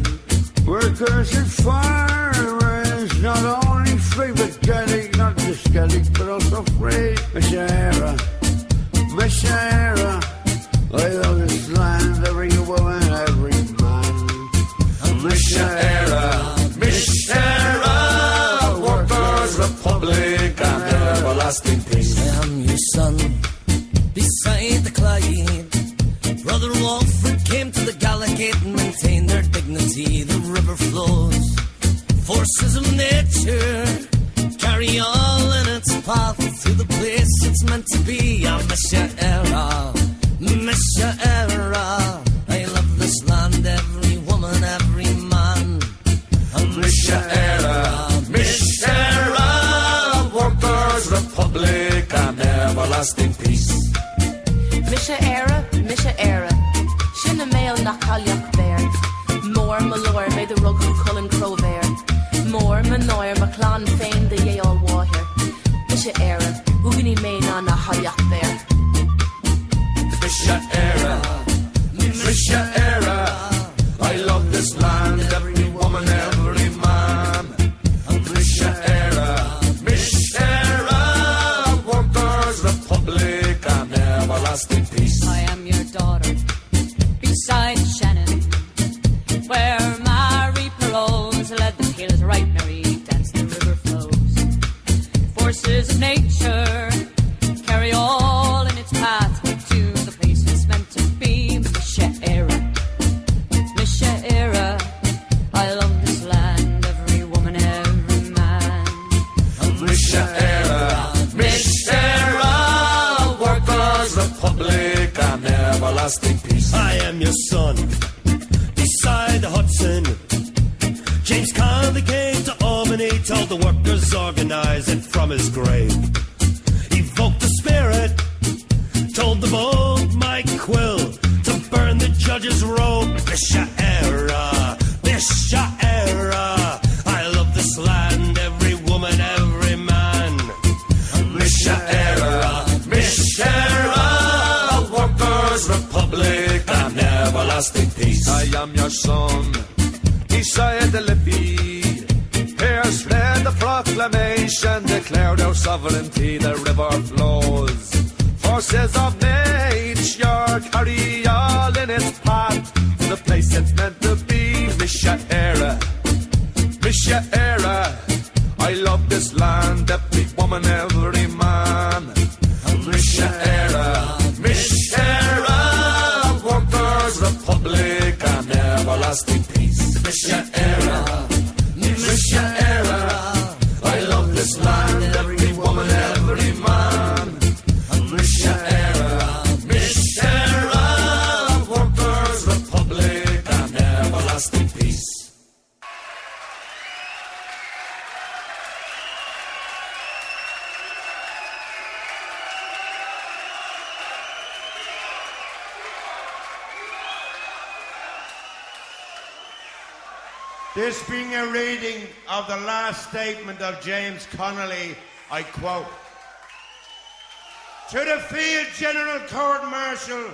Speaker 11: workers and farmers, not only free but Gaelic, not just Gaelic, but also free. Mr. Era, I love this land, every woman, every man. Mr. Era, workers' republic and everlasting peace.
Speaker 3: I am your son, beside the Clyde. Brother Walford came to the Gallagate and maintained their dignity. The river flows, forces of nature carry all in its path to the place it's meant to be. I miss your era, I love this land, every woman, every man. I miss your era,
Speaker 11: workers' republic and everlasting peace.
Speaker 12: Misha era, Shinna mail na Kalyak bear. More Malor made the rug who Cullen Crow bear. More Manoir McClan fain the ye all water. Misha era, Ugini main na Kalyak bear.
Speaker 11: Misha era, I love this land, every woman, every man. Misha era, workers' republic and everlasting peace.
Speaker 13: I am your daughter, beside Shannon, where Mary Perrose led the hills right merry, dance the river flows. Forces of nature carry all in its path to the place it's meant to be. Misha era, I love this land, every woman, every man.
Speaker 11: Misha era, workers' republic and everlasting peace.
Speaker 14: I am your son, beside the Hudson. James Conley came to Albany, told the workers organize it from his grave. Evoked the spirit, told the bold Mike Quill to burn the judge's robe. Misha era, I love this land, every woman, every man.
Speaker 11: Misha era, workers' republic and everlasting peace.
Speaker 9: I am your son, beside the Liffey. Here spread the proclamation, declared our sovereignty, the river flows. Forces of nature carry all in its path to the place it's meant to be. Misha era, I love this land, every woman, every man.
Speaker 11: Misha era, workers' republic and everlasting peace. Misha era, I love this land, every woman, every man. Misha era, workers' republic and everlasting peace.
Speaker 15: This being a reading of the last statement of James Connolly, I quote, "To the Field General Court Martial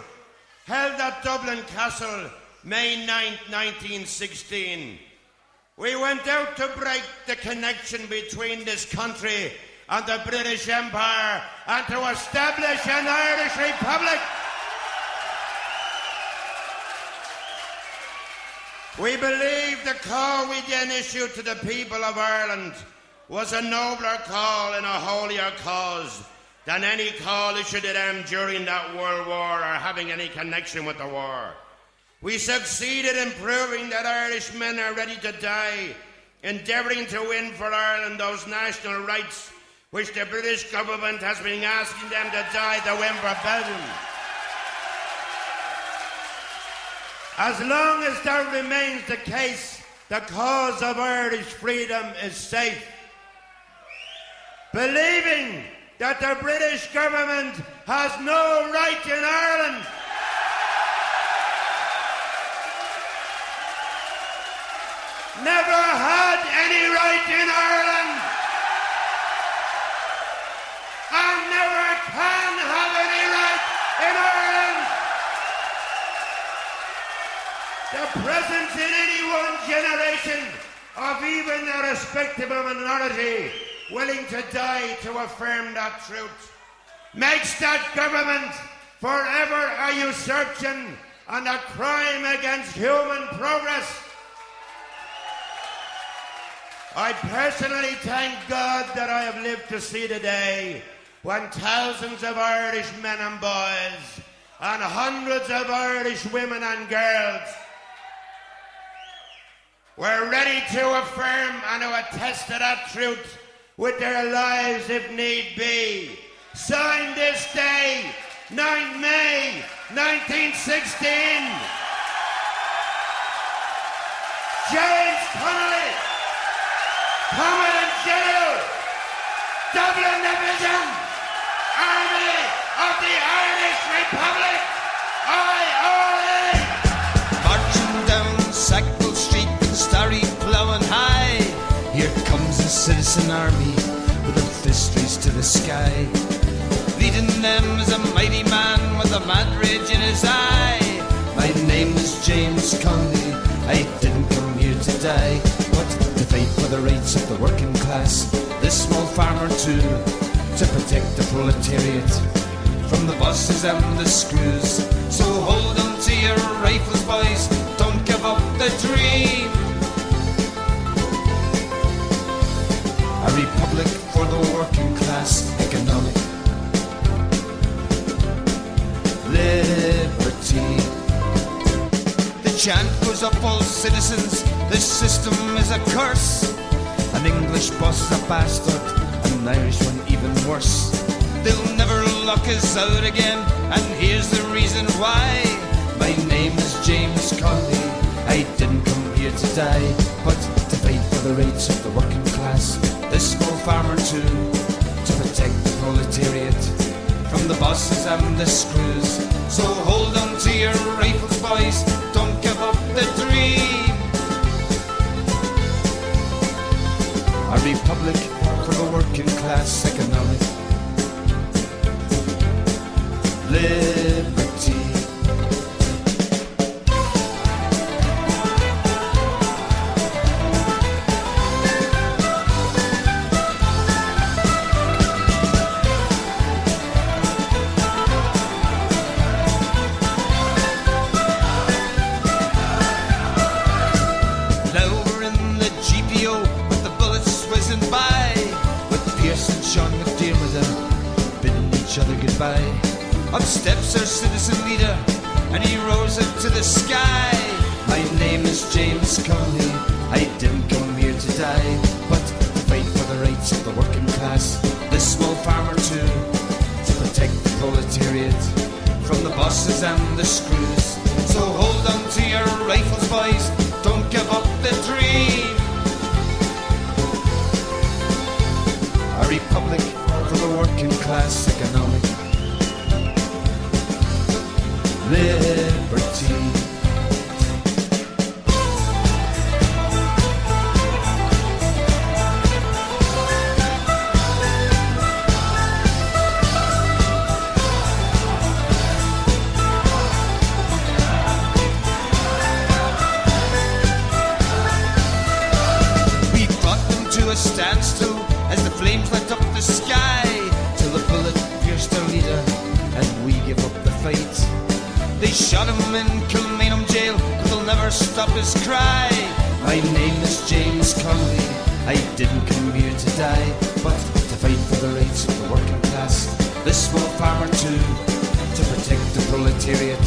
Speaker 15: held at Dublin Castle, May 9, 1916. We went out to break the connection between this country and the British Empire and to establish an Irish Republic. We believe the call we then issued to the people of Ireland was a nobler call and a holier cause than any call issued to them during that World War or having any connection with the war. We succeeded in proving that Irishmen are ready to die, endeavouring to win for Ireland those national rights which the British government has been asking them to die to win for Belgium. As long as that remains the case, the cause of Irish freedom is safe. Believing that the British government has no right in Ireland, never had any right in Ireland, and never can have any right in Ireland, the presence in any one generation of even a respectable minority willing to die to affirm that truth makes that government forever a usurpation and a crime against human progress. I personally thank God that I have lived to see the day when thousands of Irish men and boys and hundreds of Irish women and girls were ready to affirm and to attest to that truth with their lives if need be. Signed this day, 9th May 1916. James Connolly, Commandant General, Dublin Division, Army of the Irish Republic, IRA.
Speaker 9: Marching down Sackville Street with starry ploughing high, here comes a citizen army with their fist raised to the sky. Leading them is a mighty man with a mad rage in his eye. My name is James Connolly, I didn't come here to die, but to fight for the rights of the working class, this small farmer too, to protect the proletariat from the bosses and the screws. So hold on to your rifles, boys, don't give up the dream. A republic for the working class, economic liberty. The chant goes up, all citizens, this system is a curse. An English boss is a bastard, an Irish one even worse. They'll never lock us out again, and here's the reason why. My name is James Connolly, I didn't come here to die, but to fight for the rights of the working class, this small farmer too, to protect the proletariat from the bosses and the screws. So hold on to your rifles, boys, don't give up the dream. A republic for the working class, economic liberty. Up steps our citizen leader, and he rose up to the sky. My name is James Connolly, I didn't come here to die, but to fight for the rights of the working class, this small farmer too, to protect the proletariat from the bosses and the screws. So hold on to your rifles, boys, don't give up the dream. A republic for the working class, economic liberty. We brought them to a standstill as the flames lit up the sky, till the bullet pierced our leader and we give up the fight. They shot him in Kilmainham jail, but they'll never stop his cry. My name is James Connolly, I didn't come here to die, but to fight for the rights of the working class, this small farmer too, to protect the proletariat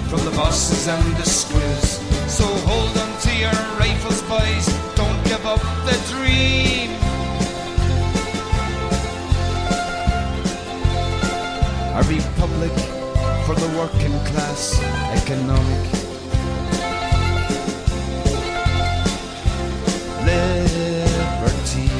Speaker 9: from the bosses and the screws. So hold on to your rifles, boys, don't give up the dream. A republic for the working class, economic liberty.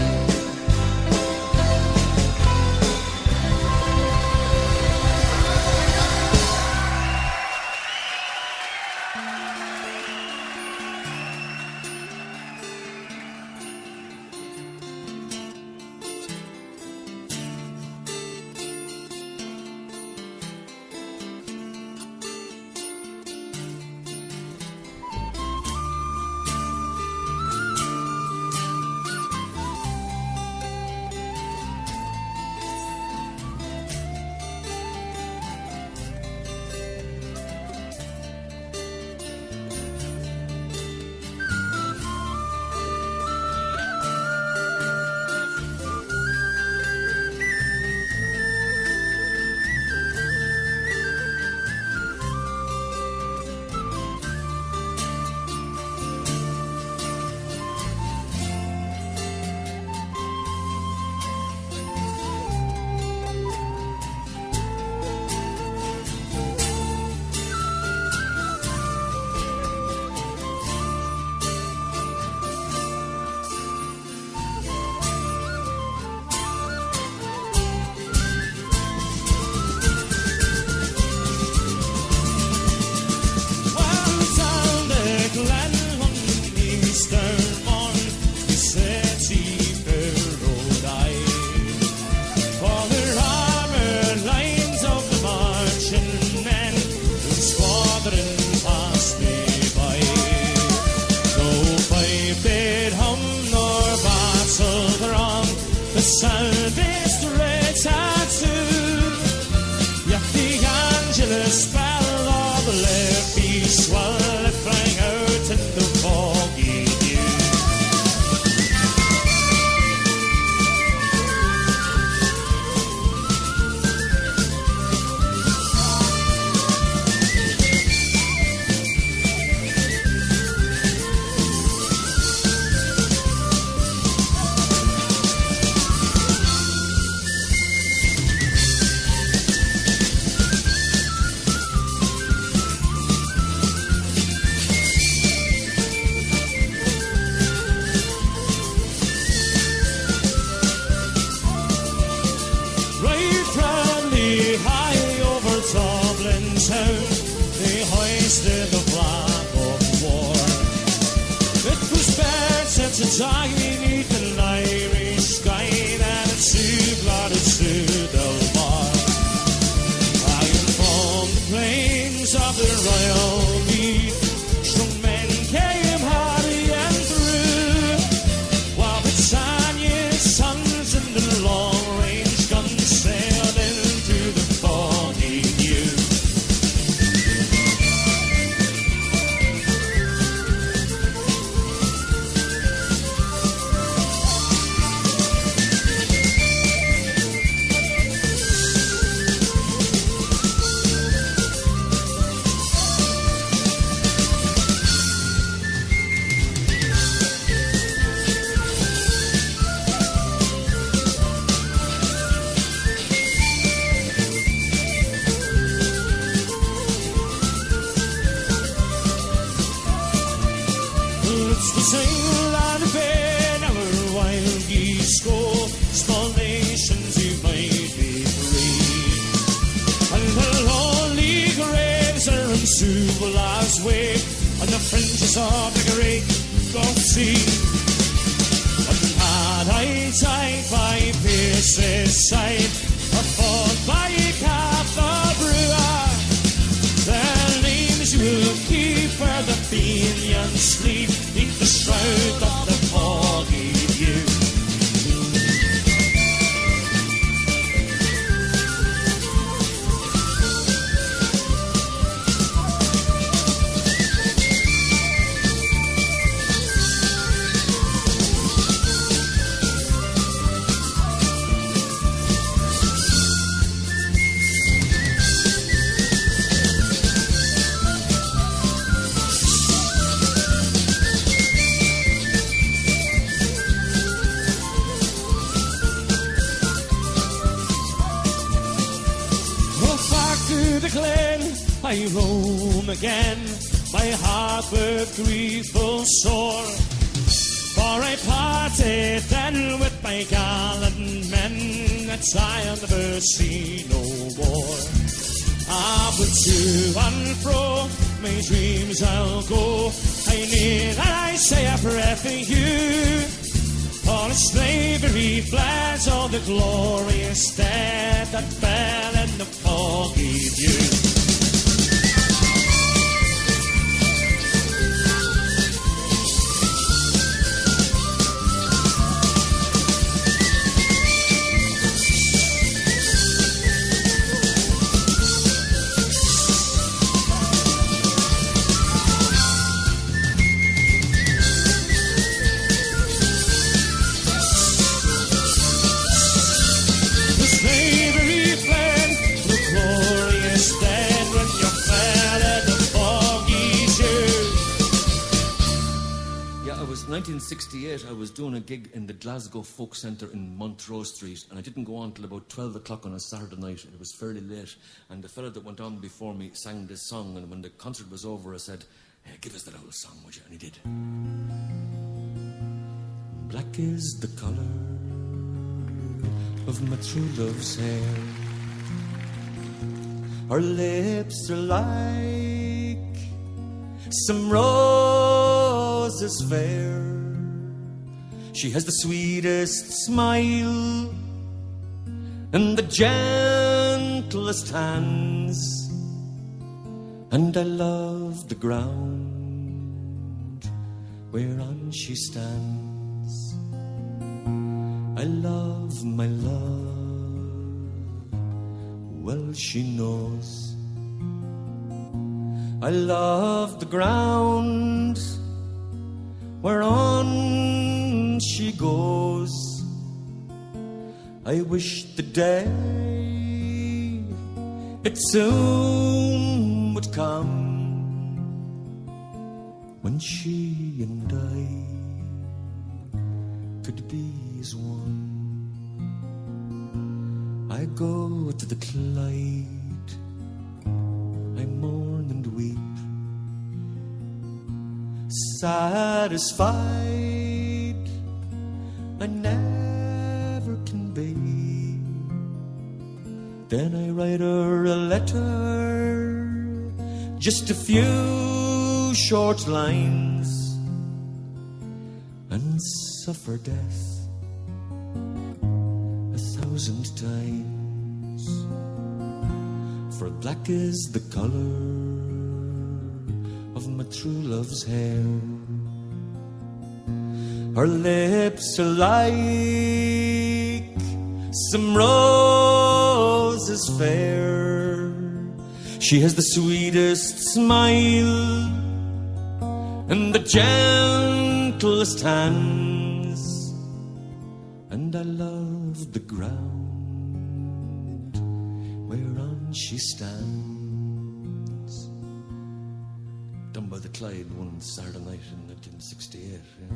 Speaker 1: spell of the lippy swell it rang out in the foggy dew. Right from the high over Dublin town, they hoisted the flag of war. It was better to die beneath an Irish sky than a two-blooded Sudelmar. Flying from the plains of the Royal Meath, strong men came hardy and through, while Britannia's sons and the long-range guns sailed in through the foggy dew. It's the same line of bed, our wild geese go, small nations you might be free. And the lonely graves are in Subala's way, on the fringes of the great Gulf Sea. And had I died by Pierce's side, or fought by Cathal Brewer, their names you will keep where the Fenians sleep, neath the shroud of the foggy dew. The glen, I roam again, my heart with grief full sore. For I parted then with my gallant men, that I'll never see no more. Up to and fro, my dreams I'll go, I kneel and I say a prayer for you. All the slavery floods, all the glorious dead that fell in the foggy dew.
Speaker 16: It was 1968, I was doing a gig in the Glasgow Folk Centre in Montrose Street, and I didn't go on till about 12 o'clock on a Saturday night. It was fairly late, and the fella that went on before me sang this song, and when the concert was over, I said, hey, give us that old song, would you? And he did. Black is the colour of my true love's hair. Her lips are like some roses fair. She has the sweetest smile and the gentlest hands, and I love the ground whereon she stands. I love my love, well she knows
Speaker 3: I love the ground whereon she goes. I wish the day it soon would come when she and I could be as one. I go to the Clyde, I mourn and weep, satisfied I never can be. Then I write her a letter, just a few short lines, and suffer death 1,000 times. For black is the colour of my true love's hair. Her lips are like some roses fair. She has the sweetest smile and the gentlest hands, and I love the ground whereon she stands. Done by the Clyde one Saturday night in 1968. Yeah.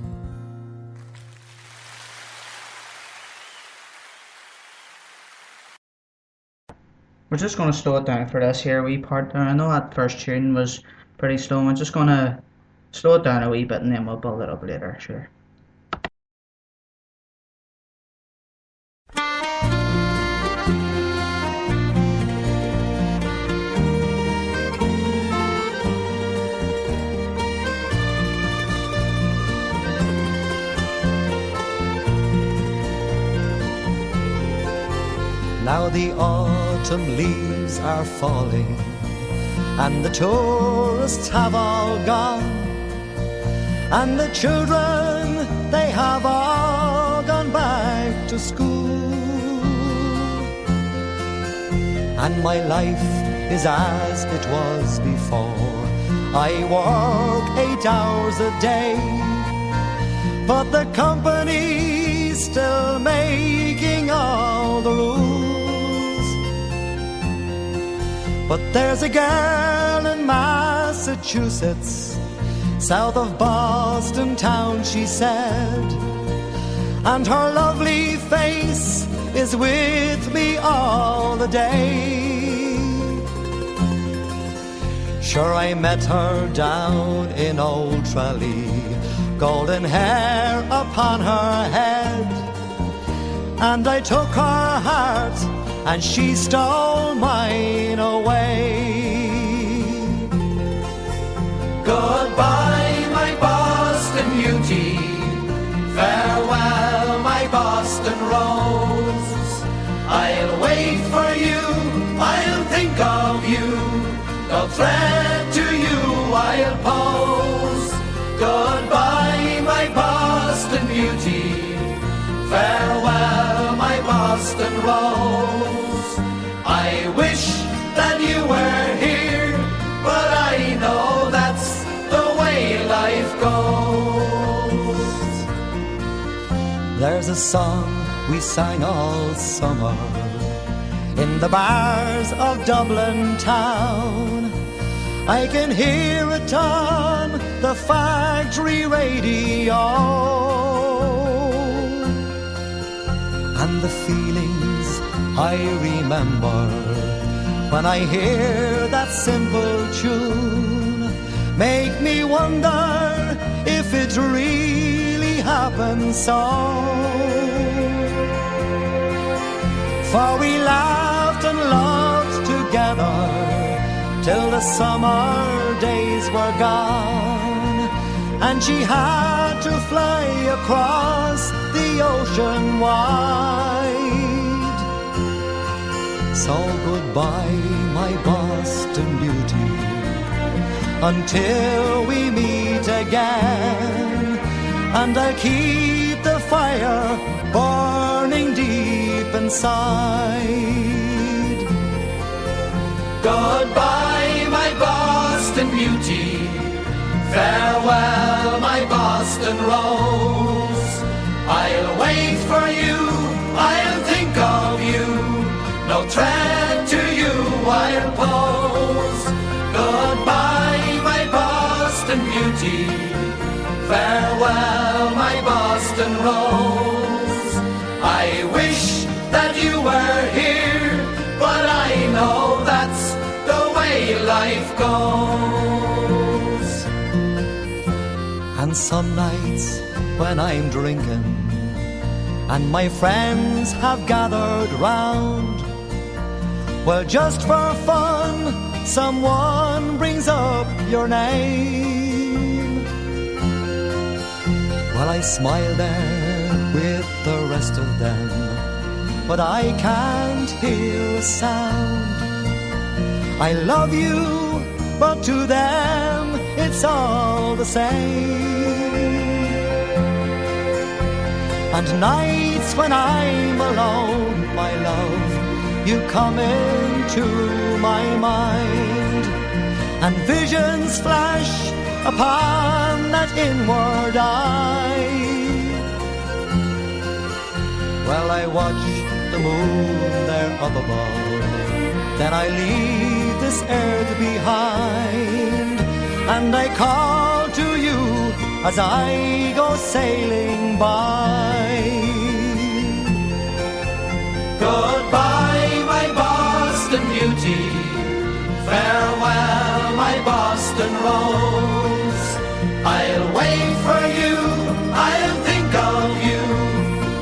Speaker 2: We're just going to slow it down for this here wee part there. I know that first tune was pretty slow. I'm just going to slow it down a wee bit and then we'll build it up later, sure.
Speaker 17: Now the autumn leaves are falling and the tourists have all gone, and the children, they have all gone back to school, and my life is as it was before. I work 8 hours a day, but the company's still making all the rules. But there's a girl in Massachusetts, south of Boston town, she said, and her lovely face is with me all the day. Sure, I met her down in Old Tralee, golden hair upon her head, and I took her heart and she stole mine away.
Speaker 1: Goodbye, my Boston beauty. Farewell, my Boston rose. I'll wait for you, I'll think of you. No threat to you I'll pose. Goodbye, my Boston beauty. Farewell, my Boston rose. I wish that you were here, but I know that's the way life goes.
Speaker 17: There's a song we sang all summer in the bars of Dublin town. I can hear it on the factory radio, and the feelings I remember when I hear that simple tune make me wonder if it really happened so. For we laughed and loved together till the summer days were gone, and she had to fly across the ocean wide. So goodbye, my Boston beauty, until we meet again, and I'll keep the fire burning deep inside.
Speaker 1: Goodbye, my Boston
Speaker 3: Boston beauty. Farewell, my Boston rose. I'll wait for you, I'll think of you. No threat to you I'll pose. Goodbye, my Boston beauty. Farewell, my Boston rose. I wish that you were here, but I know that's the way life goes.
Speaker 17: And some nights when I'm drinking and my friends have gathered round, well, just for fun, someone brings up your name. Well, I smile there with the rest of them, but I can't hear a sound. I love you, but to them it's all the same. And nights when I'm alone, my love, you come into my mind, and visions flash upon that inward eye. Well, I watch the moon there up above, then I leave this earth behind, and I call to you as I go sailing by.
Speaker 3: Goodbye, my Boston beauty. Farewell, my Boston rose. I'll wait for you, I'll think of you.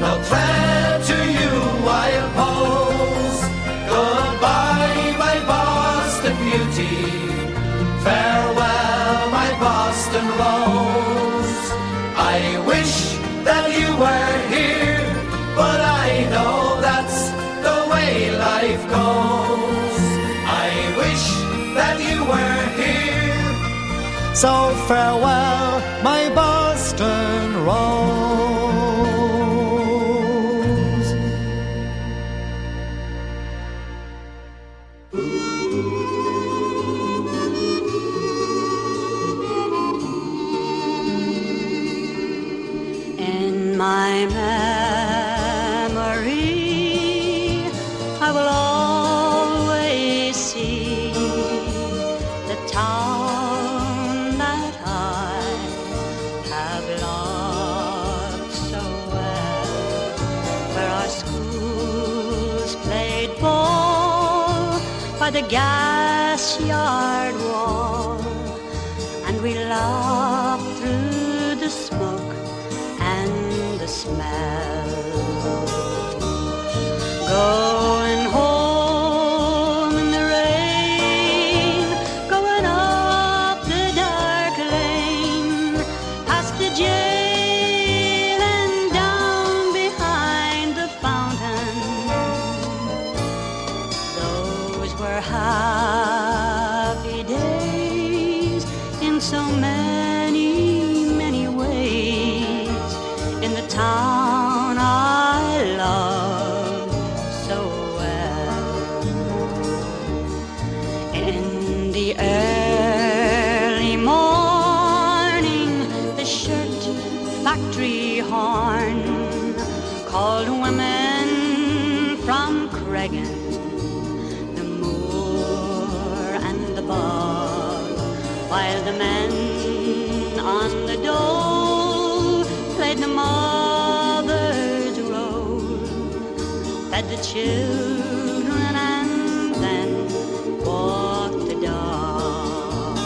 Speaker 3: No threat to you I'll pose. Goodbye, my Boston beauty. Farewell, my Boston rose. I wish that you were here, but I know that's the way life goes. I wish that you were here.
Speaker 17: So farewell, my Boston rose.
Speaker 13: In my memory, I will always see the town that I have loved so well, where our schools played ball by the gas yard wall, and we laughed through the smoke and the smell. Going home in the rain, going up the dark lane, past the jail and down behind the fountain. Those were happy days in so many, many ways, in the town I loved so well. In the early morning, the shirt factory horn called women from Cregan, the moor and the bog, while the men on the dole played the mother's role, fed the children and then walked the dog.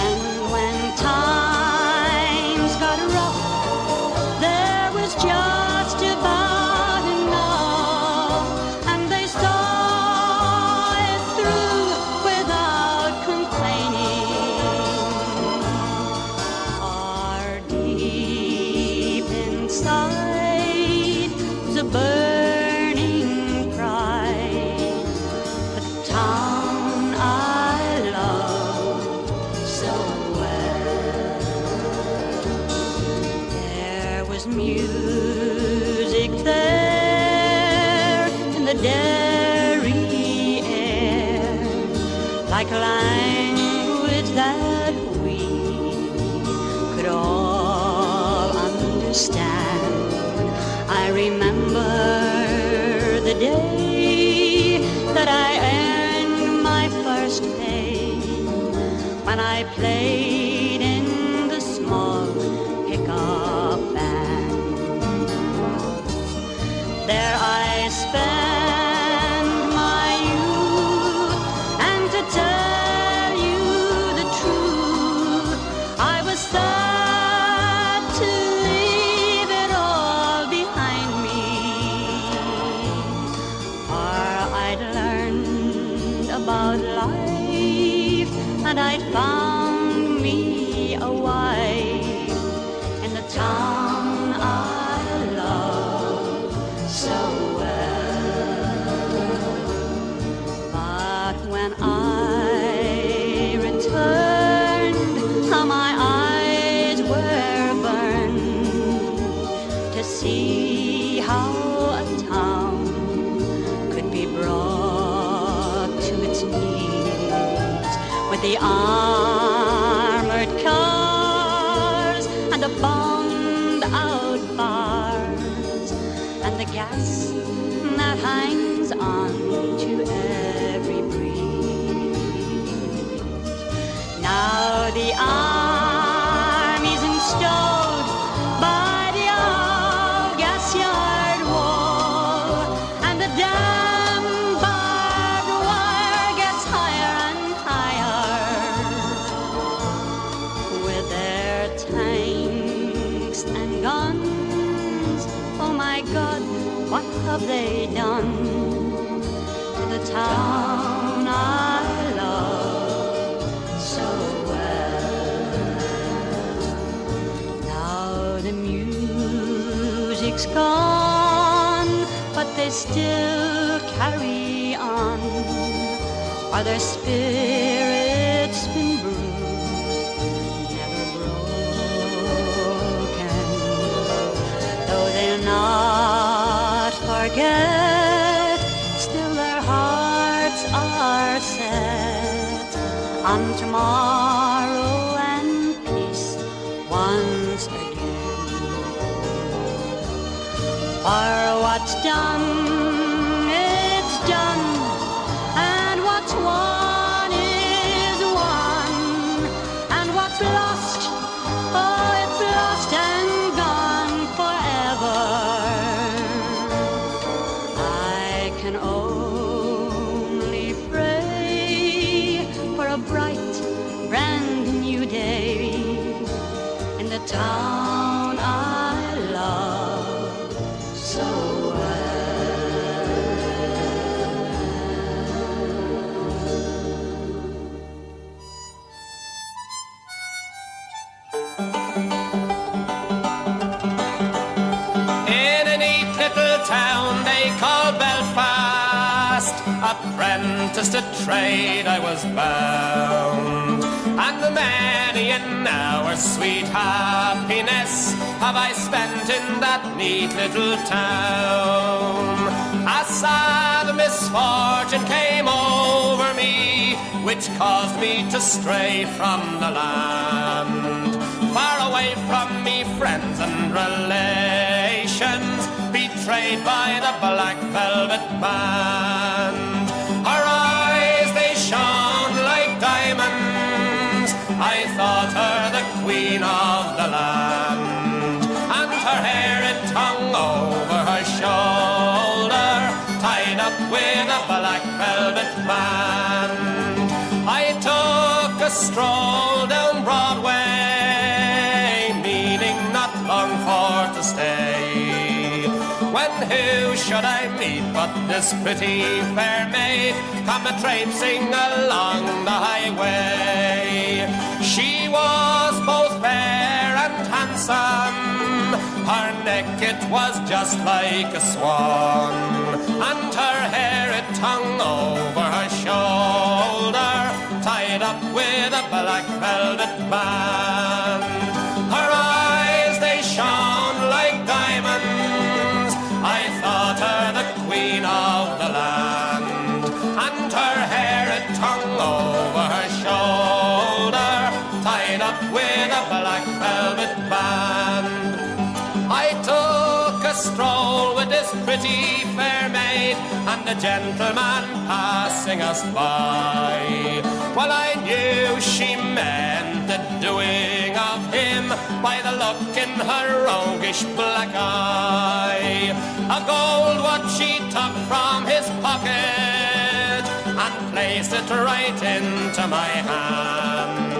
Speaker 13: And when times got rough, there was just about enough, and they saw it through without complaining. Our deep inside was a burning like language that we could all understand. I remember the day that I earned my first pay when I played in the small pickup band. There I spent my youth, and to tell you the truth, I was sad to leave it all behind me. For I'd learned about life, and I'd found me a wife in the town I love so well. But when I returned, how my eyes were burned to see how a town could be brought to its knees with the armored cars and the bombed out bars and the gas that hangs on to every breeze. Now the army's installed by the old gas yard wall, and the damn barbed wire gets higher and higher with their tanks and guns. Oh my God, what have they done to the town I love so well? Now the music's gone, but they still carry on, while their spirits been bruised, never broken. Though they'll not forget, still their hearts are set on tomorrow and peace once again. For what's done, it's done, and what's won is won, and what's lost, oh, it's lost and gone forever. I can only pray for a bright, brand new day in the town I love so
Speaker 3: In a neat little town they call Belfast, apprenticed to trade I was bound, and many an hour sweet happiness have I spent in that neat little town. A sad misfortune came over me, which caused me to stray from the land, far away from me friends and relations, betrayed by the black velvet band. Her eyes, they shone like diamonds, I thought her the queen of the land, and her hair it hung over her shoulder, tied up with a black velvet band. I took a stroll down Broadway, meaning not long for to stay, when who should I meet but this pretty fair maid come a-traipsing along the highway. She was both fair and handsome, her neck it was just like a swan, and her hair it hung over her shoulder, tied up with a black velvet band. Her eyes, they shone like diamonds, I thought her the queen of the land, and her hair it hung over she fair maid, and the gentleman passing us by. Well, I knew she meant the doing of him by the look in her roguish black eye. A gold watch she took from his pocket and placed it right into my hand.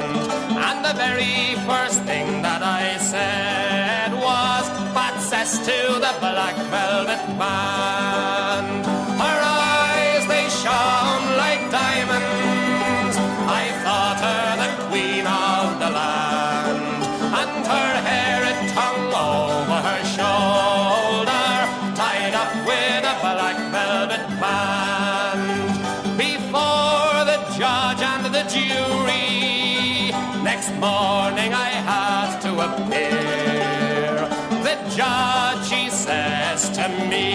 Speaker 3: And the very first thing that I said was, "Bad cess to the black velvet band." Her eyes, they shone like diamonds. I thought her the queen of the land. And her hair, it hung over her shoulder, tied up with a black velvet band. Before the judge and the jury, next morning I had to appear. The judge, he says to me,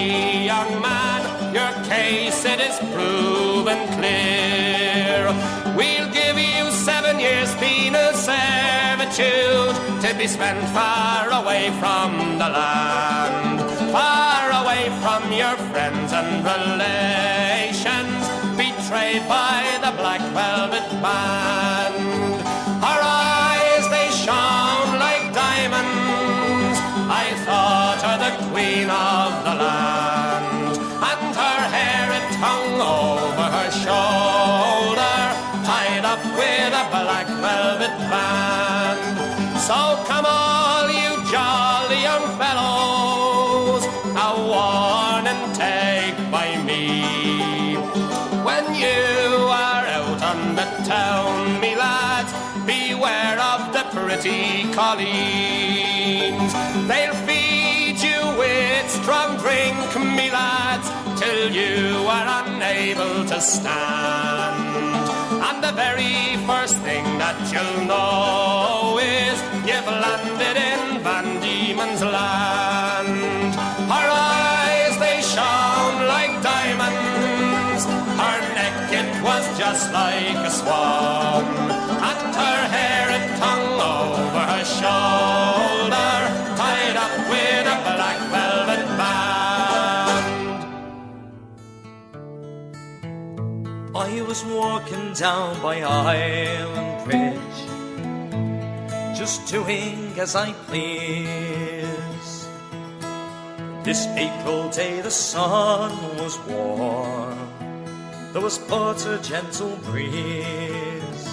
Speaker 3: "Young man, your case, it is proven clear. We'll give you 7 years penal servitude to be spent far away from the land, far away from your friends and relations, betrayed by the black velvet band." Her eyes, they shone like diamonds. I thought her the queen of the land. And her hair, it hung over her shoulder, tied up with a black velvet band. So come all you jolly young fellows, a warning take by me. When you are out on the town, me lads, beware of the pretty colleens. They'll feed you with strong drink, me lads, till you are unable to stand. And the very first thing that you'll know is you've landed in Van Diemen's land. Her eyes, they shone like diamonds. Her neck, it was just like a swan. And her hair, it hung over her shoulder, tied up with a black velvet band.
Speaker 18: I was walking down by Island Bridge, just doing as I please. This April day the sun was warm, there was but a gentle breeze.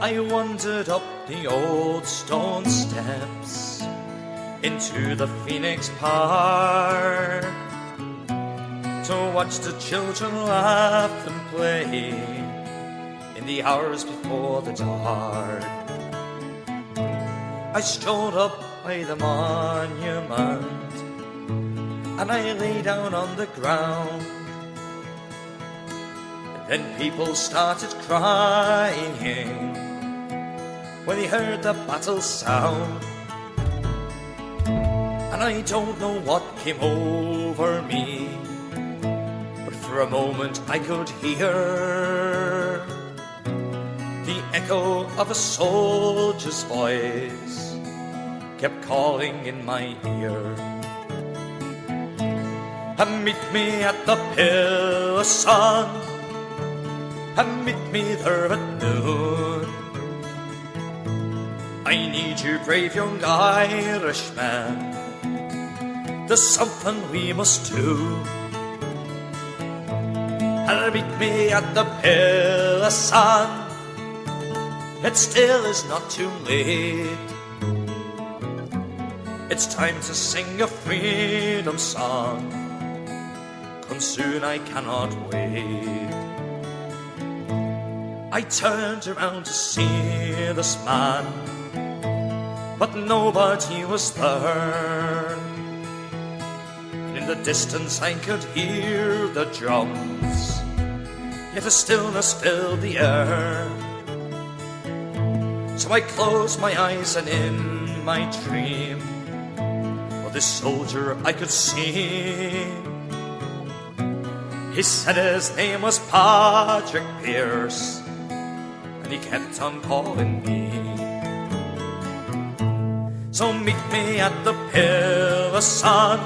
Speaker 18: I wandered up the old stone steps into the Phoenix Park to watch the children laugh and play in the hours before the dark. I strolled up by the monument and I lay down on the ground. Then people started crying when they heard the battle sound. And I don't know what came over me, but for a moment I could hear the echo of a soldier's voice kept calling in my ear. And meet me at the Pillar Sun, and meet me there at noon. I need you, brave young Irishman, there's something we must do. And meet me at the Pillar Sun, it still is not too late. It's time to sing a freedom song, come soon, I cannot wait. I turned around to see this man, but nobody was there. And in the distance I could hear the drums, yet a stillness filled the air. So I closed my eyes and in my dream, for this soldier I could see. He said his name was Patrick Pearse, and he kept on calling me. So meet me at the Pillar Sun,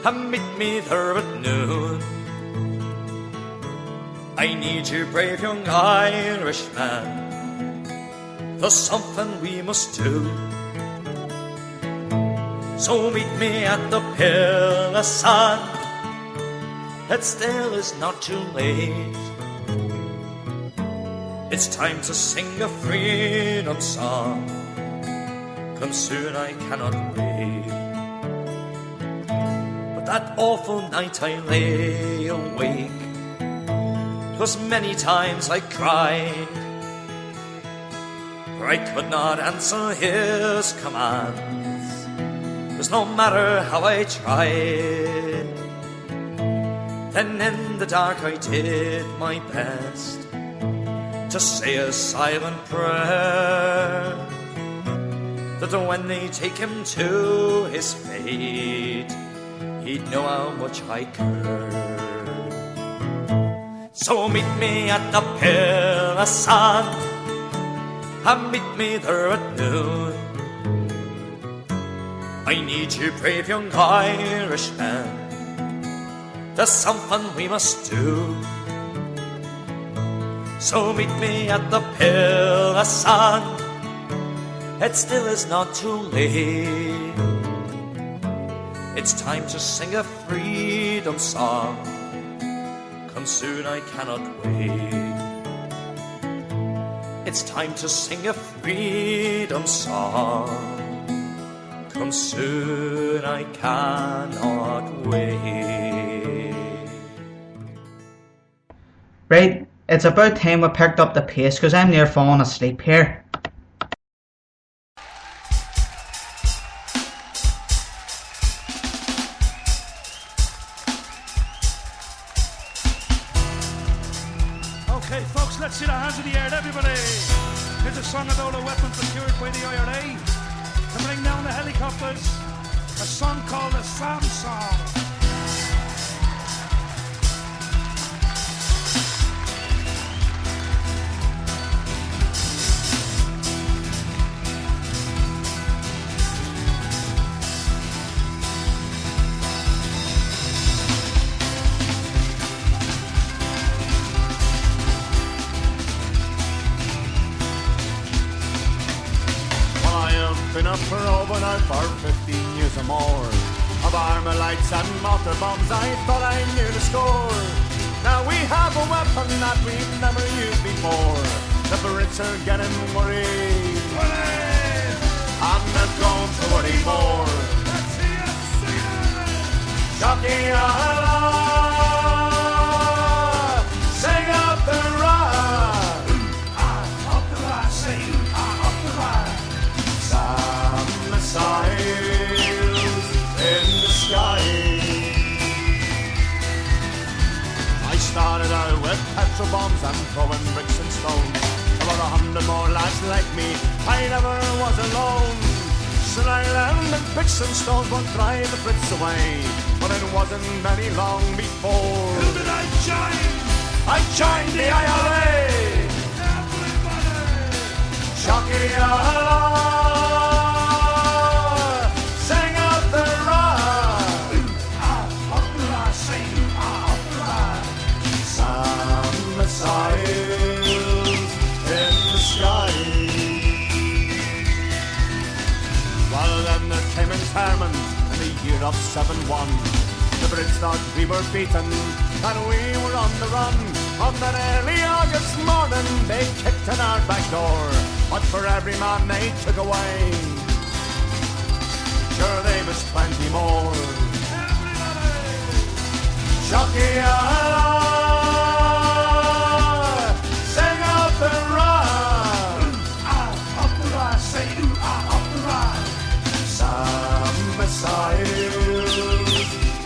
Speaker 18: and meet me there at noon. I need you, brave young Irishman. There's something we must do. So meet me at the Pill of Sand. It still is not too late. It's time to sing a freedom song. Come soon, I cannot wait. But that awful night I lay awake. 'Twas many times I cried, for I could not answer his commands. 'Twas no matter how I tried. Then in the dark I did my best to say a silent prayer, that when they take him to his fate, he'd know how much I cared. So meet me at the Pill of Sand, and meet me there at noon. I need you, brave young Irishman. There's something we must do. So meet me at the Pill of Sand. It still is not too late. It's time to sing a freedom song. Come soon, I cannot wait. It's time to sing a freedom song. Come soon, I cannot wait.
Speaker 2: Right, it's about time we picked up the pace because I'm near falling asleep here.
Speaker 5: Okay, folks, let's see the hands in the air, everybody. Here's a song about a weapon procured by the IRA to bring down the helicopters. A song called the Sam Song.
Speaker 19: Been up for over now for 15 years or more. Of armour lights and mortar bombs, I thought I knew the score. Now we have a weapon that we've never used before. The Brits are getting worried. I'm not going to worry more. Jockey Allah, sing up the ride.
Speaker 5: Up the ride, say up the ride.
Speaker 19: Missiles in the sky. I started out with petrol bombs and throwing bricks and stones. About 100 more lads like me, I never was alone. So I learned that bricks and stones won't drive the Brits away. But it wasn't very long before.
Speaker 5: Who did I join?
Speaker 19: I joined the IRA.
Speaker 5: Everybody!
Speaker 19: Jockey Allah. In the year of 7-1, the Brits thought we were beaten and we were on the run. On that early August morning, they kicked in our back door, but for every man they took away, sure they was 20 more. Jockey Allah, sing out the ride.
Speaker 5: Up the ride, say up the ride.
Speaker 19: Missiles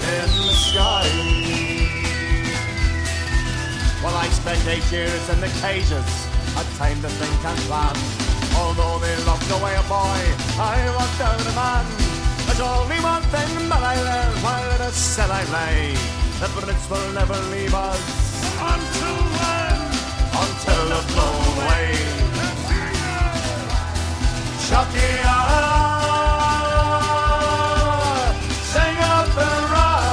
Speaker 19: in the sky. Well, I spent 8 years in the cages, had time to think and plan. Although they locked away a boy, I walked out a man. There's only one thing that I learned while in a cell I lay. The Brits will never leave us.
Speaker 5: Until when?
Speaker 19: Until they're blown away. Jockey Allah, sing up the ride.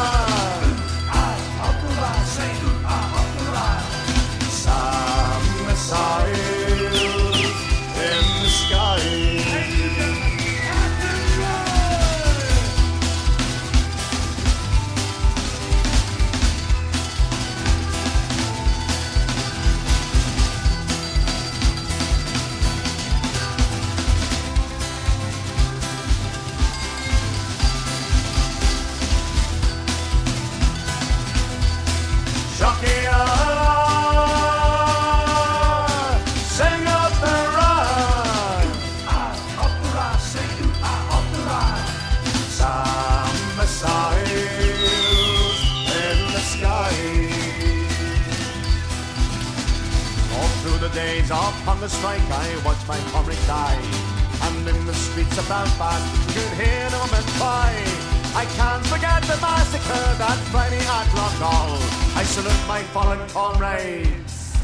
Speaker 19: the days upon the strike, I watched my comrade die. And in the streets of Belfast, could hear the women cry. I can't forget the massacre that Friday at Rockall. I salute my fallen comrades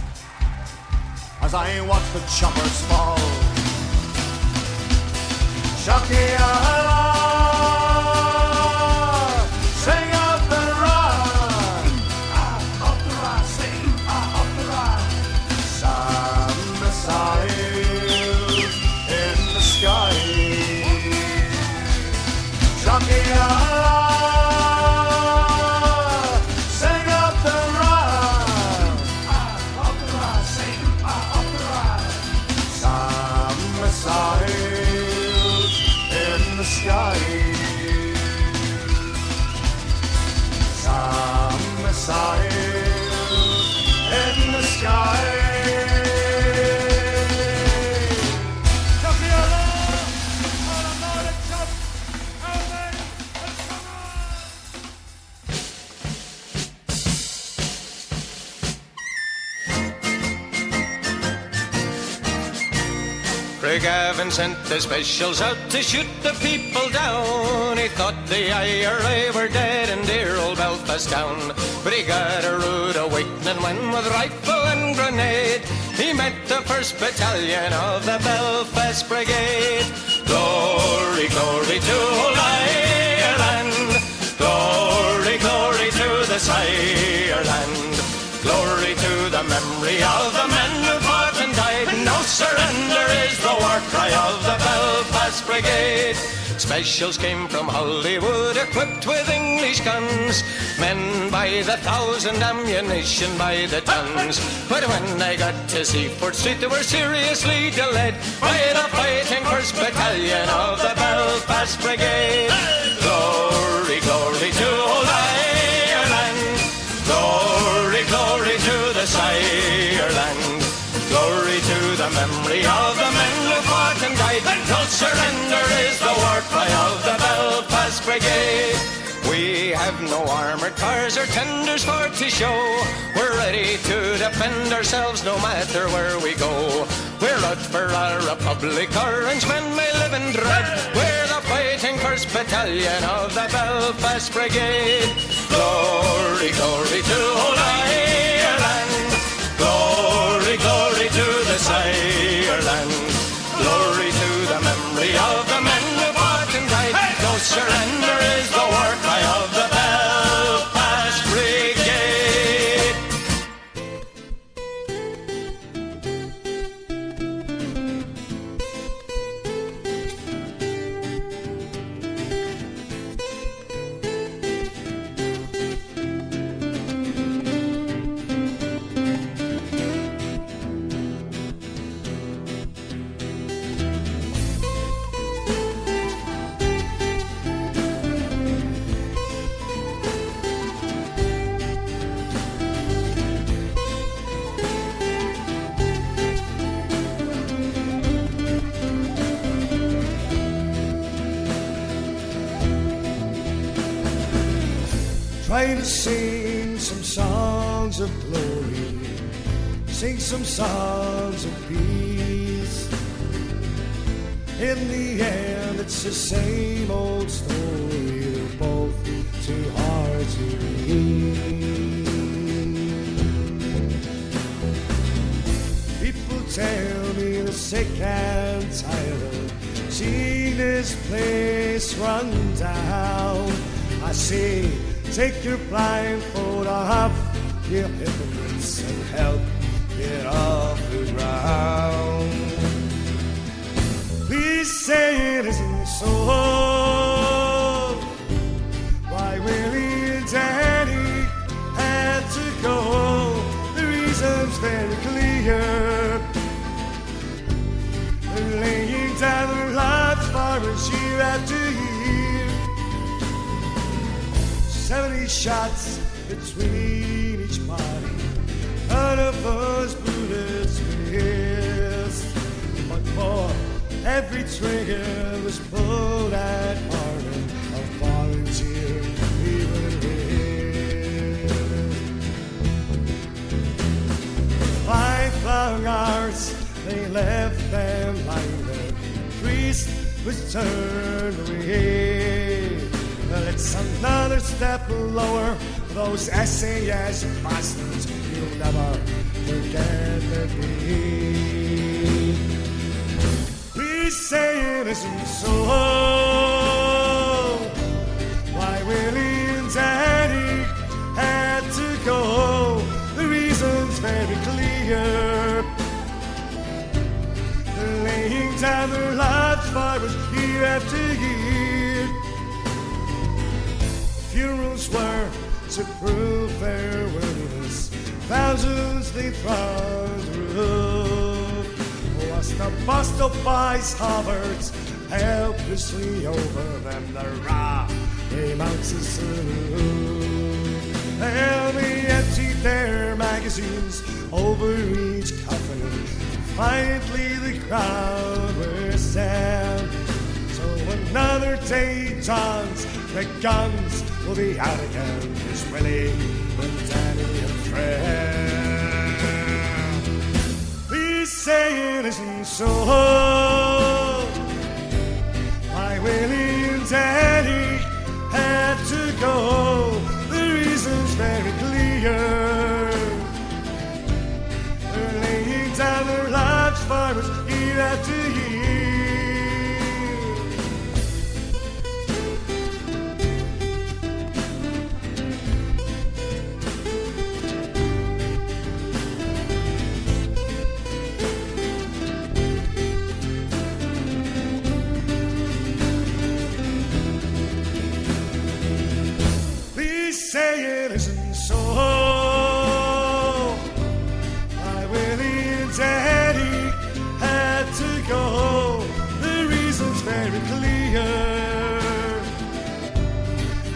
Speaker 19: as I watch the choppers fall. Shocky Allah, sing up the run. Up the run, sing up the run. Some missiles in the sky. Shocky Allah, sing up the run. Up the run, sing up the run. Some missiles in the sky. Some missiles in the sky.
Speaker 3: Craig Gavin sent the specials out to shoot the people down. He thought the IRA were dead in dear old Belfast town. But he got a rude awakening when with rifle and grenade he met the 1st Battalion of the Belfast Brigade. Glory, glory to old Ireland. Glory, glory to this Ireland. Glory to the memory of the men who fought and died. No surrender is the war cry of the Belfast Brigade. Specials came from Hollywood equipped with English guns. Men by the thousand, ammunition by the tons. But when I got to Seaford Street they were seriously delayed by the fighting 1st Battalion of the Belfast Brigade. Glory, glory to old Ireland. Glory, glory to this Ireland. Glory to the memory of the men who fought and died. No surrender is the war cry of the Belfast Brigade. We have no armoured cars or tenders for to show. We're ready to defend ourselves no matter where we go. We're out for our republic, orange men may live in dread. We're the fighting 1st Battalion of the Belfast Brigade. Glory, glory to old Ireland. Glory, glory to this Ireland. Glory to the memory of the men who fought and died. No surrender is the war cry of the Belfast Brigade.
Speaker 11: Try to sing some songs of glory, sing some songs of peace. In the end, it's the same old story. They're both too hard to read. People tell me they're sick and tired of seeing this place run down. I say, take your blindfold off, you hypocrites, and help get off the ground. Please say it isn't so. Why Willie and Danny had to go? The reason's very clear. They're laying down their lives for us year after year. 70 shots between each body. None of us bullets missed. But for every trigger was pulled at Harlem, a volunteer we were with. Lifelong our
Speaker 14: hearts, they left them lying there. The priest was turned away. Well, it's another step lower, those SAS bastards, you'll never forget their day. Please say it isn't so. Why Willie and Danny had to go, the reason's very clear. They're laying down their lives for us year after year. Funerals were to prove their worthiness. Thousands they thronged through. As the Boston boys hovered helplessly over them, the raw they mounts a soon. And they emptied their magazines over each coffin. Finally the crowd were sad. So another day dawns, the guns will be out again. Here's Willie and Danny and Fred. Please say it isn't so. Why Willie and Danny had to go, the reason's very clear. They're laying down their lives for us year after year. Say it isn't so. Why Willie and Danny had to go, the reason's very clear.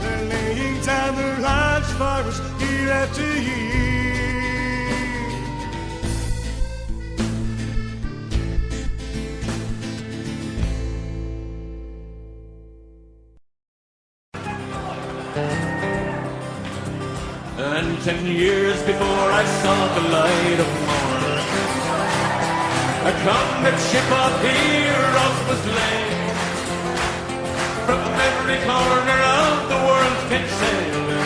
Speaker 14: They're laying down their lives for us year after year.
Speaker 1: And 10 years before I saw the light of morn, a convict ship of heroes was laid. From every corner of the world came sailing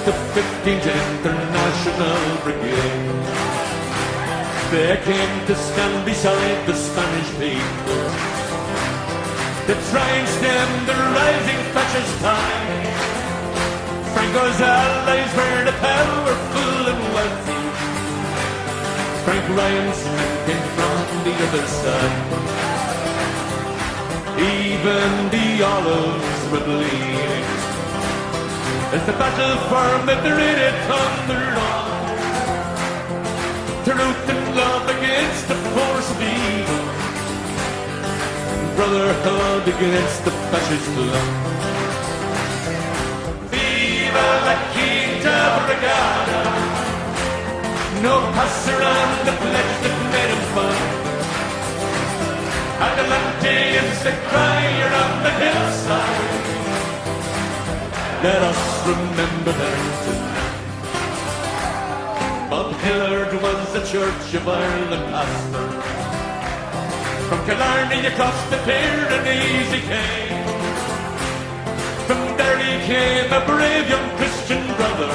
Speaker 1: the 15th International Brigade. They came to stand beside the Spanish people, to try and stem the rising fascist tide. Franco's allies were the powerful and wealthy. Frank Ryan's men came from the other side. Even the olives were bleeding as the battle for Madrid had thundered on. Truth and love against the force of evil, brotherhood against the fascist love. La Quinta Brigada, no pass around the pledge that made him fun. Adelante is the crier on the hillside. Let us remember them tonight. Bob Hillard was the Church of Ireland pastor. From Killarney across the Pyrenees he came. From there he came a brave young Christian brother.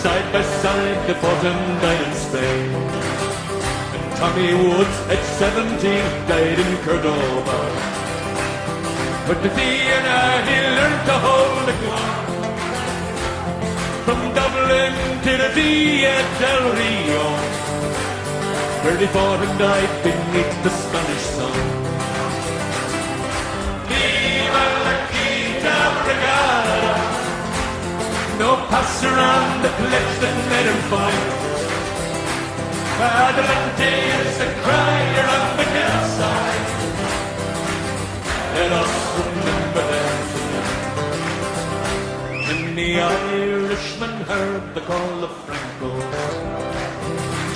Speaker 1: Side by side they fought and died in Spain. And Tommy Woods at 17 died in Cordoba. But with Vienna he learned to hold a gun. From Dublin to the Via del Rio, where he fought and died beneath the Spanish sun. No pass around the pledge that made him fight. Adelante is the crier on the hillside. Let us remember them tonight. When the Irishman heard the call of Franco,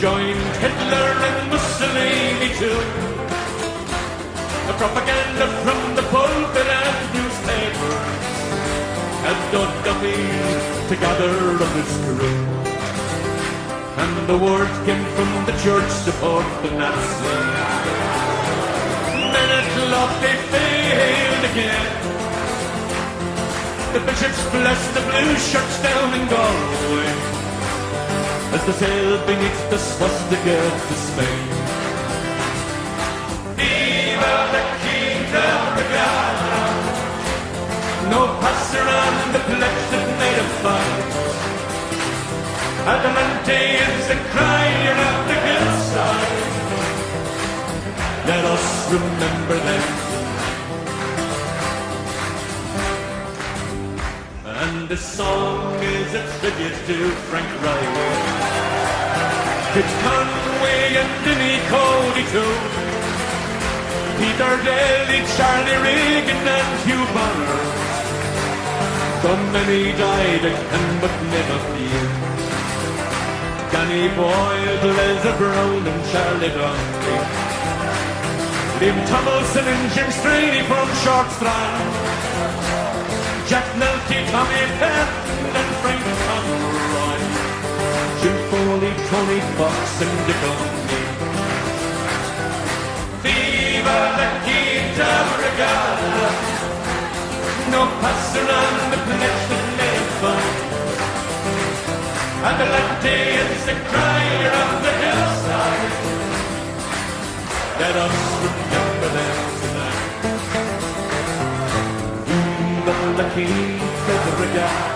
Speaker 1: joined Hitler and Mussolini too. The propaganda from the pulpit and newspapers had done dummies to gather up his crew. and the word came from the church to port the Nazi. Men at Loch they failed again. The bishops blessed the blue shirts down in Galway as they sailed beneath the swastika to Spain. Viva the King of Regala! No passer on the pledge that made a fight. Adamante is the crier of the hillside. Let us remember them. And this song is a tribute to Frank Riley, Kit Conway and Dinny Cody too, Peter Daly, Charlie Regan and Hugh Bonner. So many died and but never few. Danny Boyle, Leslie Brown and Charlie Dundee, Liam Tomlinson and Jim Straney from Short Strand, Jack Nelty, Tommy Penn and Frank Conroy, Jim Foley, Tony Fox and Dick O'Neill. Viva la Quinta Brigada! No passer on the pledge that made fun. And the latte is the crier of the hillside. Let us remember them tonight. Viva la Quinta Brigada!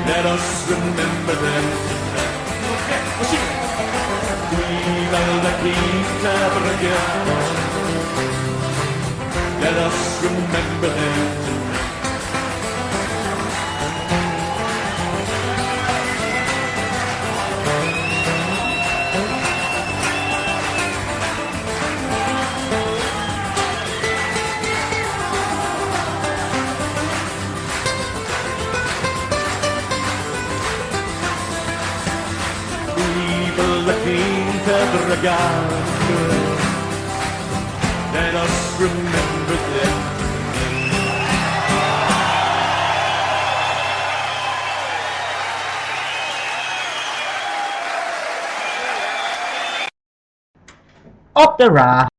Speaker 1: Let us remember them tonight. Viva la Quinta Brigada! Let us remember them tonight. Viva la Quinta Brigada! Let us remember them.
Speaker 2: Up the raft.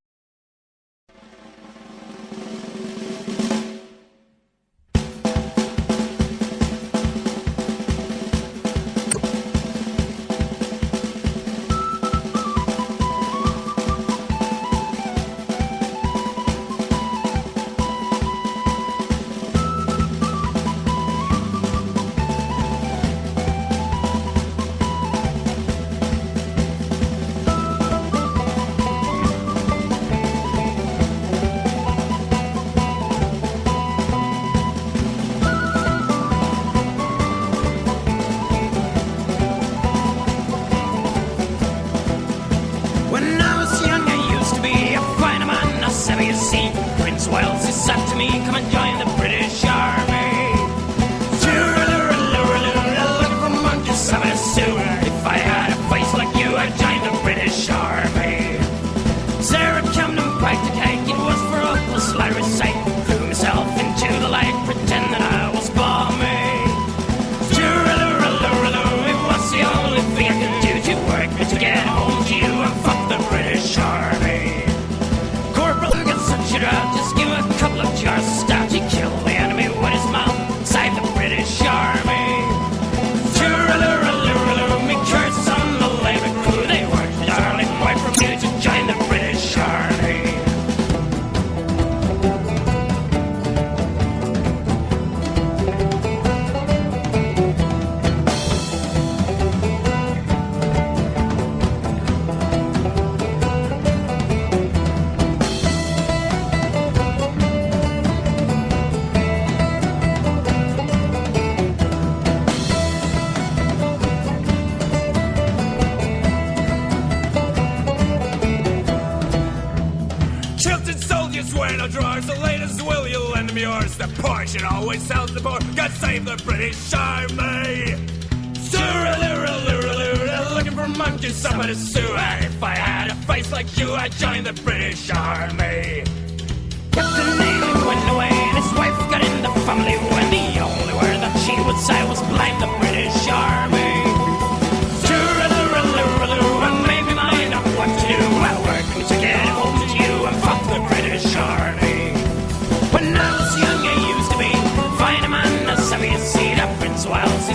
Speaker 1: Family when the only word that she would say was blame the British Army.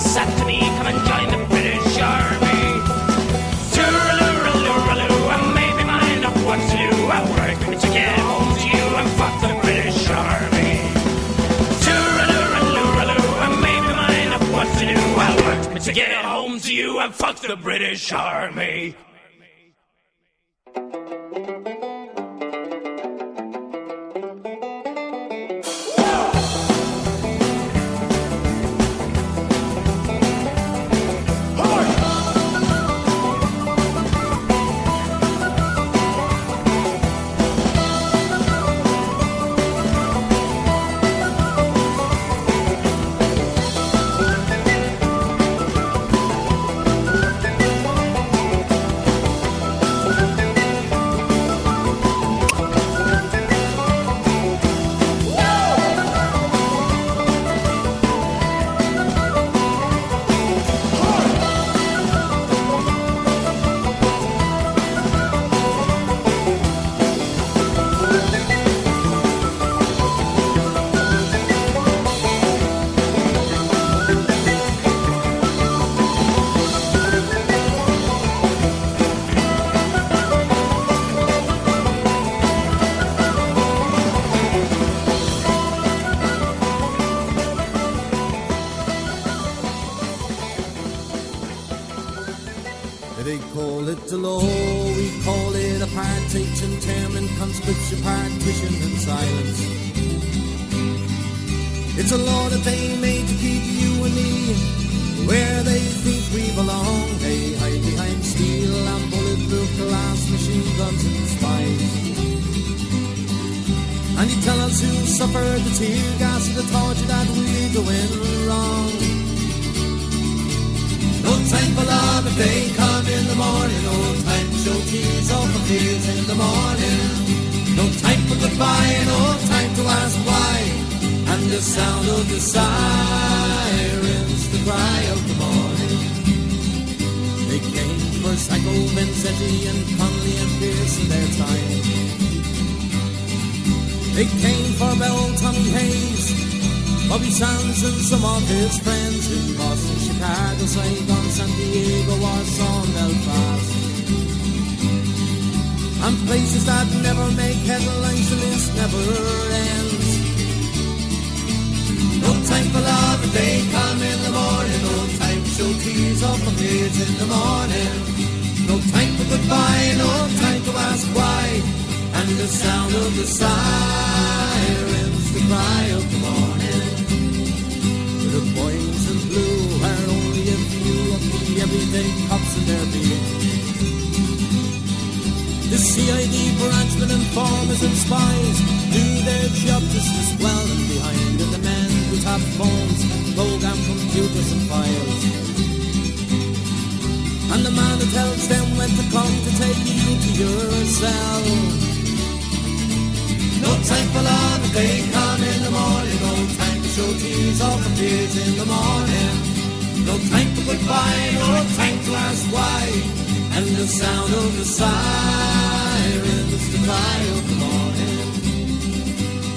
Speaker 1: said to me, come and join the British Army. Tooraloo, I made my mind up what to do. I worked me to get home to you and fuck the British Army. Tooraloo, I made my mind up what to do. I worked me to get home to you and fuck the British Army.
Speaker 11: They call it the law, we call it apartheid, internment, conscription, partition and silence. It's a law that they made to keep you and me where they think we belong. They hide behind steel and bulletproof glass, machine guns and spies. And you tell us who suffered the tear gas and the torture that we're doing wrong. No time for love if they come in the morning. No time to show tears off the fields in the morning. No time for goodbye, no time to ask why. And the sound of the sirens, the cry of the morning. They came for Psycho, Vincetti and Connolly and Pierce in their time. They came for Bell, Tommy Hayes, Bobby Sands and some of his friends in Boston, Chicago, Saigon, San Diego, Warsaw, Belfast. And places that never make headlines, the list never ends. No time for love if they come in the morning. No time to show tears off the fields in the morning. No time for goodbye, no time to ask why. And the sound of the sirens, the cry of the morning. The boys in blue are only a few of the everyday cops in their being. The CID branchmen, informers and spies do their job just as well. And behind are the men who tap phones, program computers and files. And the man who tells them when to come to take you to your cell. No time for love if they come in the morning. No time to show tears off the tears in the morning. No time for goodbye, no time to ask why. And the sound of the sirens, the cry of the morning.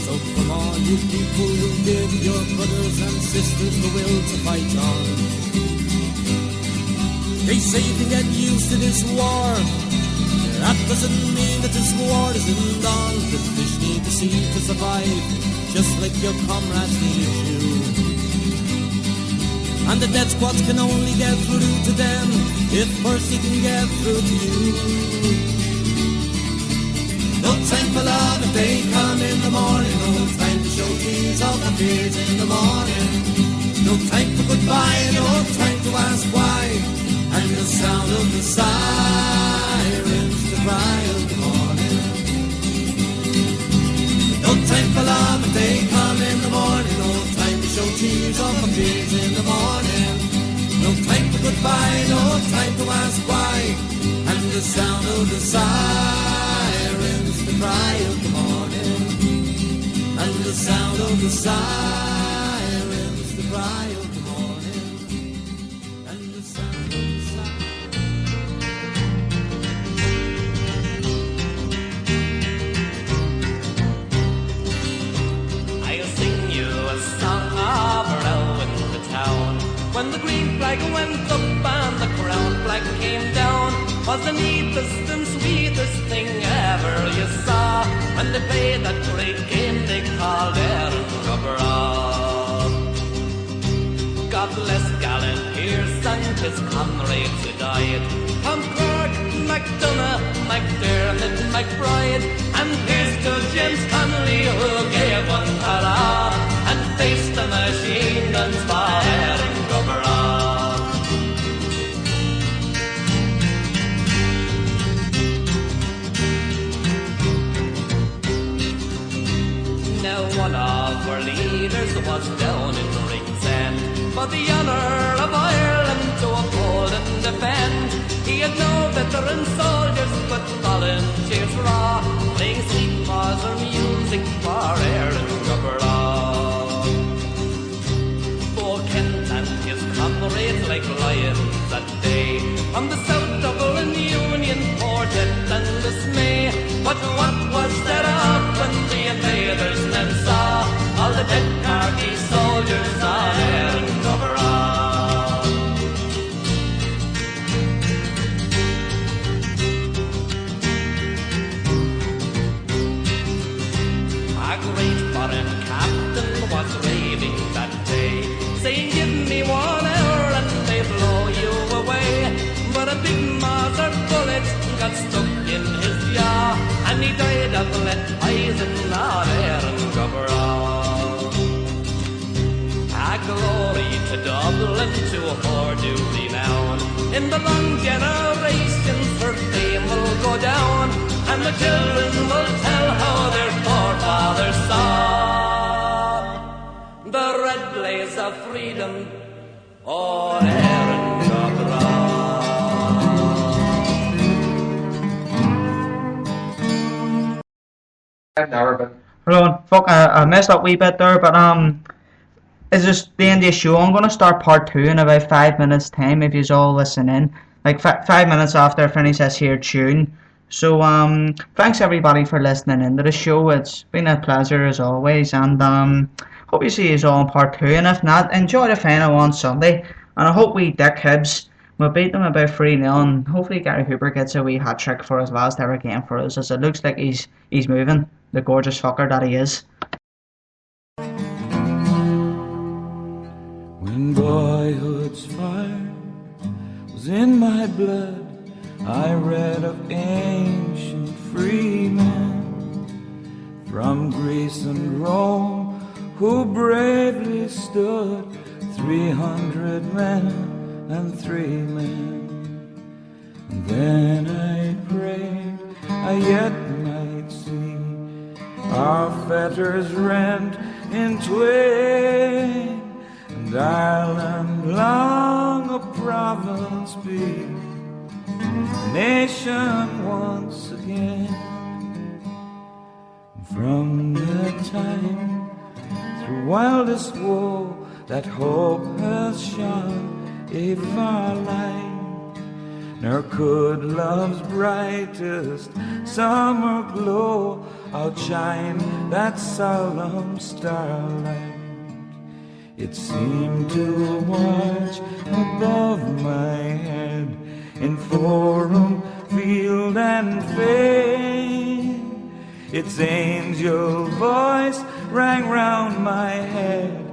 Speaker 11: So come on, you people who give your brothers and sisters the will to fight on. They say you can get used to this war. That doesn't mean that this war isn't done. The fish need to see to survive, just like your comrades need you. And the death squads can only get through to them if first he can get through to you. No time for love if they come in the morning. No time to show tears of the fears in the morning. No time for goodbye, no time to ask why. And the sound of the sirens, the cry of the morning. No time for love if they come in the morning. No time to show tears of the fears in the morning. No time for goodbye, no time to ask why. And the sound of the sirens, the cry of the morning. And the sound of the sirens, the cry of the morning. And the sound of the
Speaker 1: I'll sing you a song of our in the town when the green
Speaker 3: flag went up and the crown flag came down, was the neatest and sweetest thing ever you saw. When they played that great game they called Erin Gobberall. God bless gallant Pearse and his comrades who died, Tom Clark, MacDonough, McDermott, McBride, and here's to James Connolly who gave one hurrah and faced the machine guns for Erin Gobberall. Now one of our leaders was down in Ringsend for the honour of Ireland to uphold and defend. He had no veteran soldiers but volunteers raw, playing sweet Mother music for Erin Gobberall. For Kent and his comrades like lions at day, from the south Dublin Union poured death and dismay. But what was there of when the invaders then saw all the dead Carty soldiers on Erin Gobberall? A great foreign captain was raving that day, saying give me 1 hour and they blow you away. But a big Mauser bullet got stuck in his jaw, and he died of lead poison on Erin Gobberall. A glory to Dublin, to her due renown, in the long generations her fame will go down, and the children will tell how their forefathers saw the red blaze of freedom on Erin Gobberall.
Speaker 2: Hold on, fuck, I messed up a wee bit there, but it's just the end of the show. I'm going to start part 2 in about 5 minutes time if you all listen in. Like 5 minutes after I finish this here tune. So thanks everybody for listening into the show. It's been a pleasure as always, and hope you see you all in part 2, and if not, enjoy the final on Sunday, and I hope we Dick Hibbs will beat them about 3-0, and hopefully Gary Hooper gets a wee hat trick for his last ever game for us, as it looks like he's moving, the gorgeous fucker that he is.
Speaker 20: When boyhood's fire was in my blood, I read of ancient freemen from Greece and Rome who bravely stood, 300 men and 3 men. And then I prayed I yet might see our fetters rent in twain, and Ireland long a province be, nation once again. From that time, through wildest woe, that hope has shone a far light, nor could love's brightest summer glow outshine that solemn starlight. It seemed to watch above my head in forum, field and fane. Its angel voice rang round my head,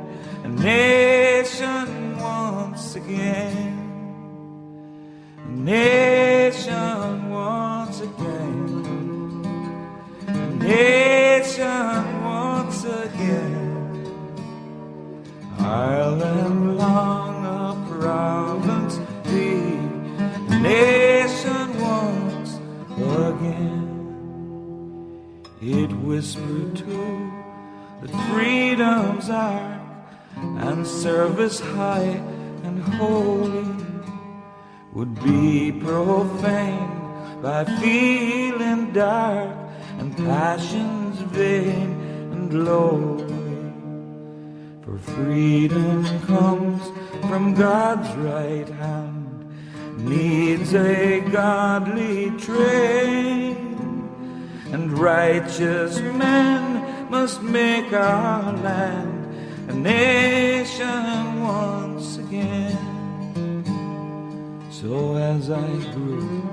Speaker 20: a nation once again, a nation once again, a nation once again. Ireland long a province be, a nation once again. It whispered too that freedom's ark and service high and holy would be profaned by feeling dark and passions vain and lowly. For freedom comes from God's right hand, needs a godly train, and righteous men must make our land a nation once again. So as I grew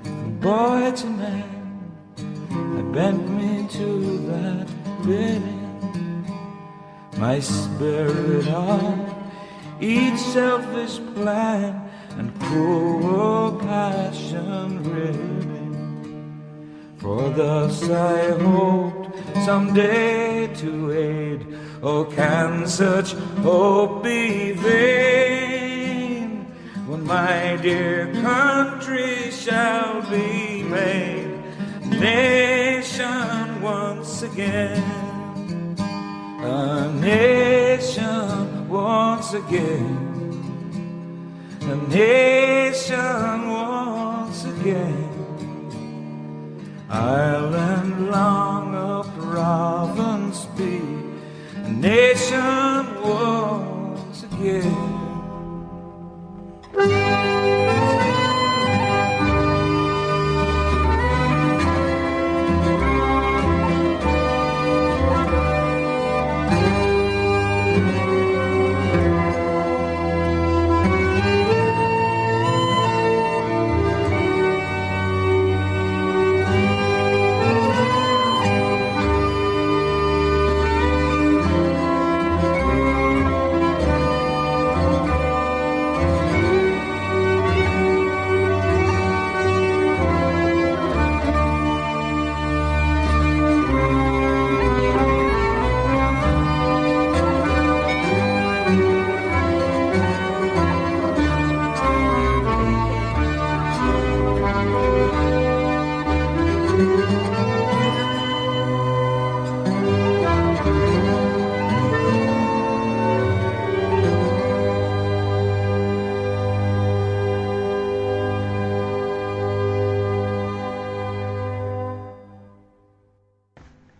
Speaker 20: from boy to man, I bent me to that bidding. My spirit on each selfish plan and cruel passion ribbing. For thus I hoped someday to aid. Oh, can such hope be vain? When my dear country shall be made nation once again, a nation once again, a nation once again. Ireland long a province be, a nation once again.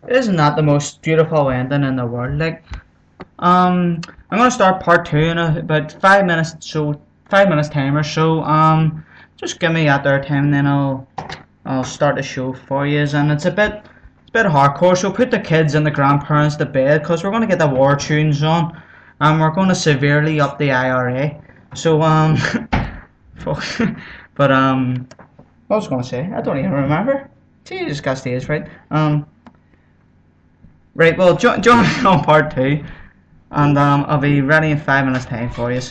Speaker 2: Isn't that the most beautiful ending in the world? Like, I'm gonna start part 2 in about 5 minutes, so 5 minutes time or so. Just give me that there time, and then I'll start the show for you. And it's a bit hardcore. So put the kids and the grandparents to bed, because we're gonna get the war tunes on, and we're gonna severely up the IRA. So fuck. But what was I gonna say? I don't even remember. Jesus, got stage right. Right, well, join me on part 2, and I'll be ready in 5 minutes time for you.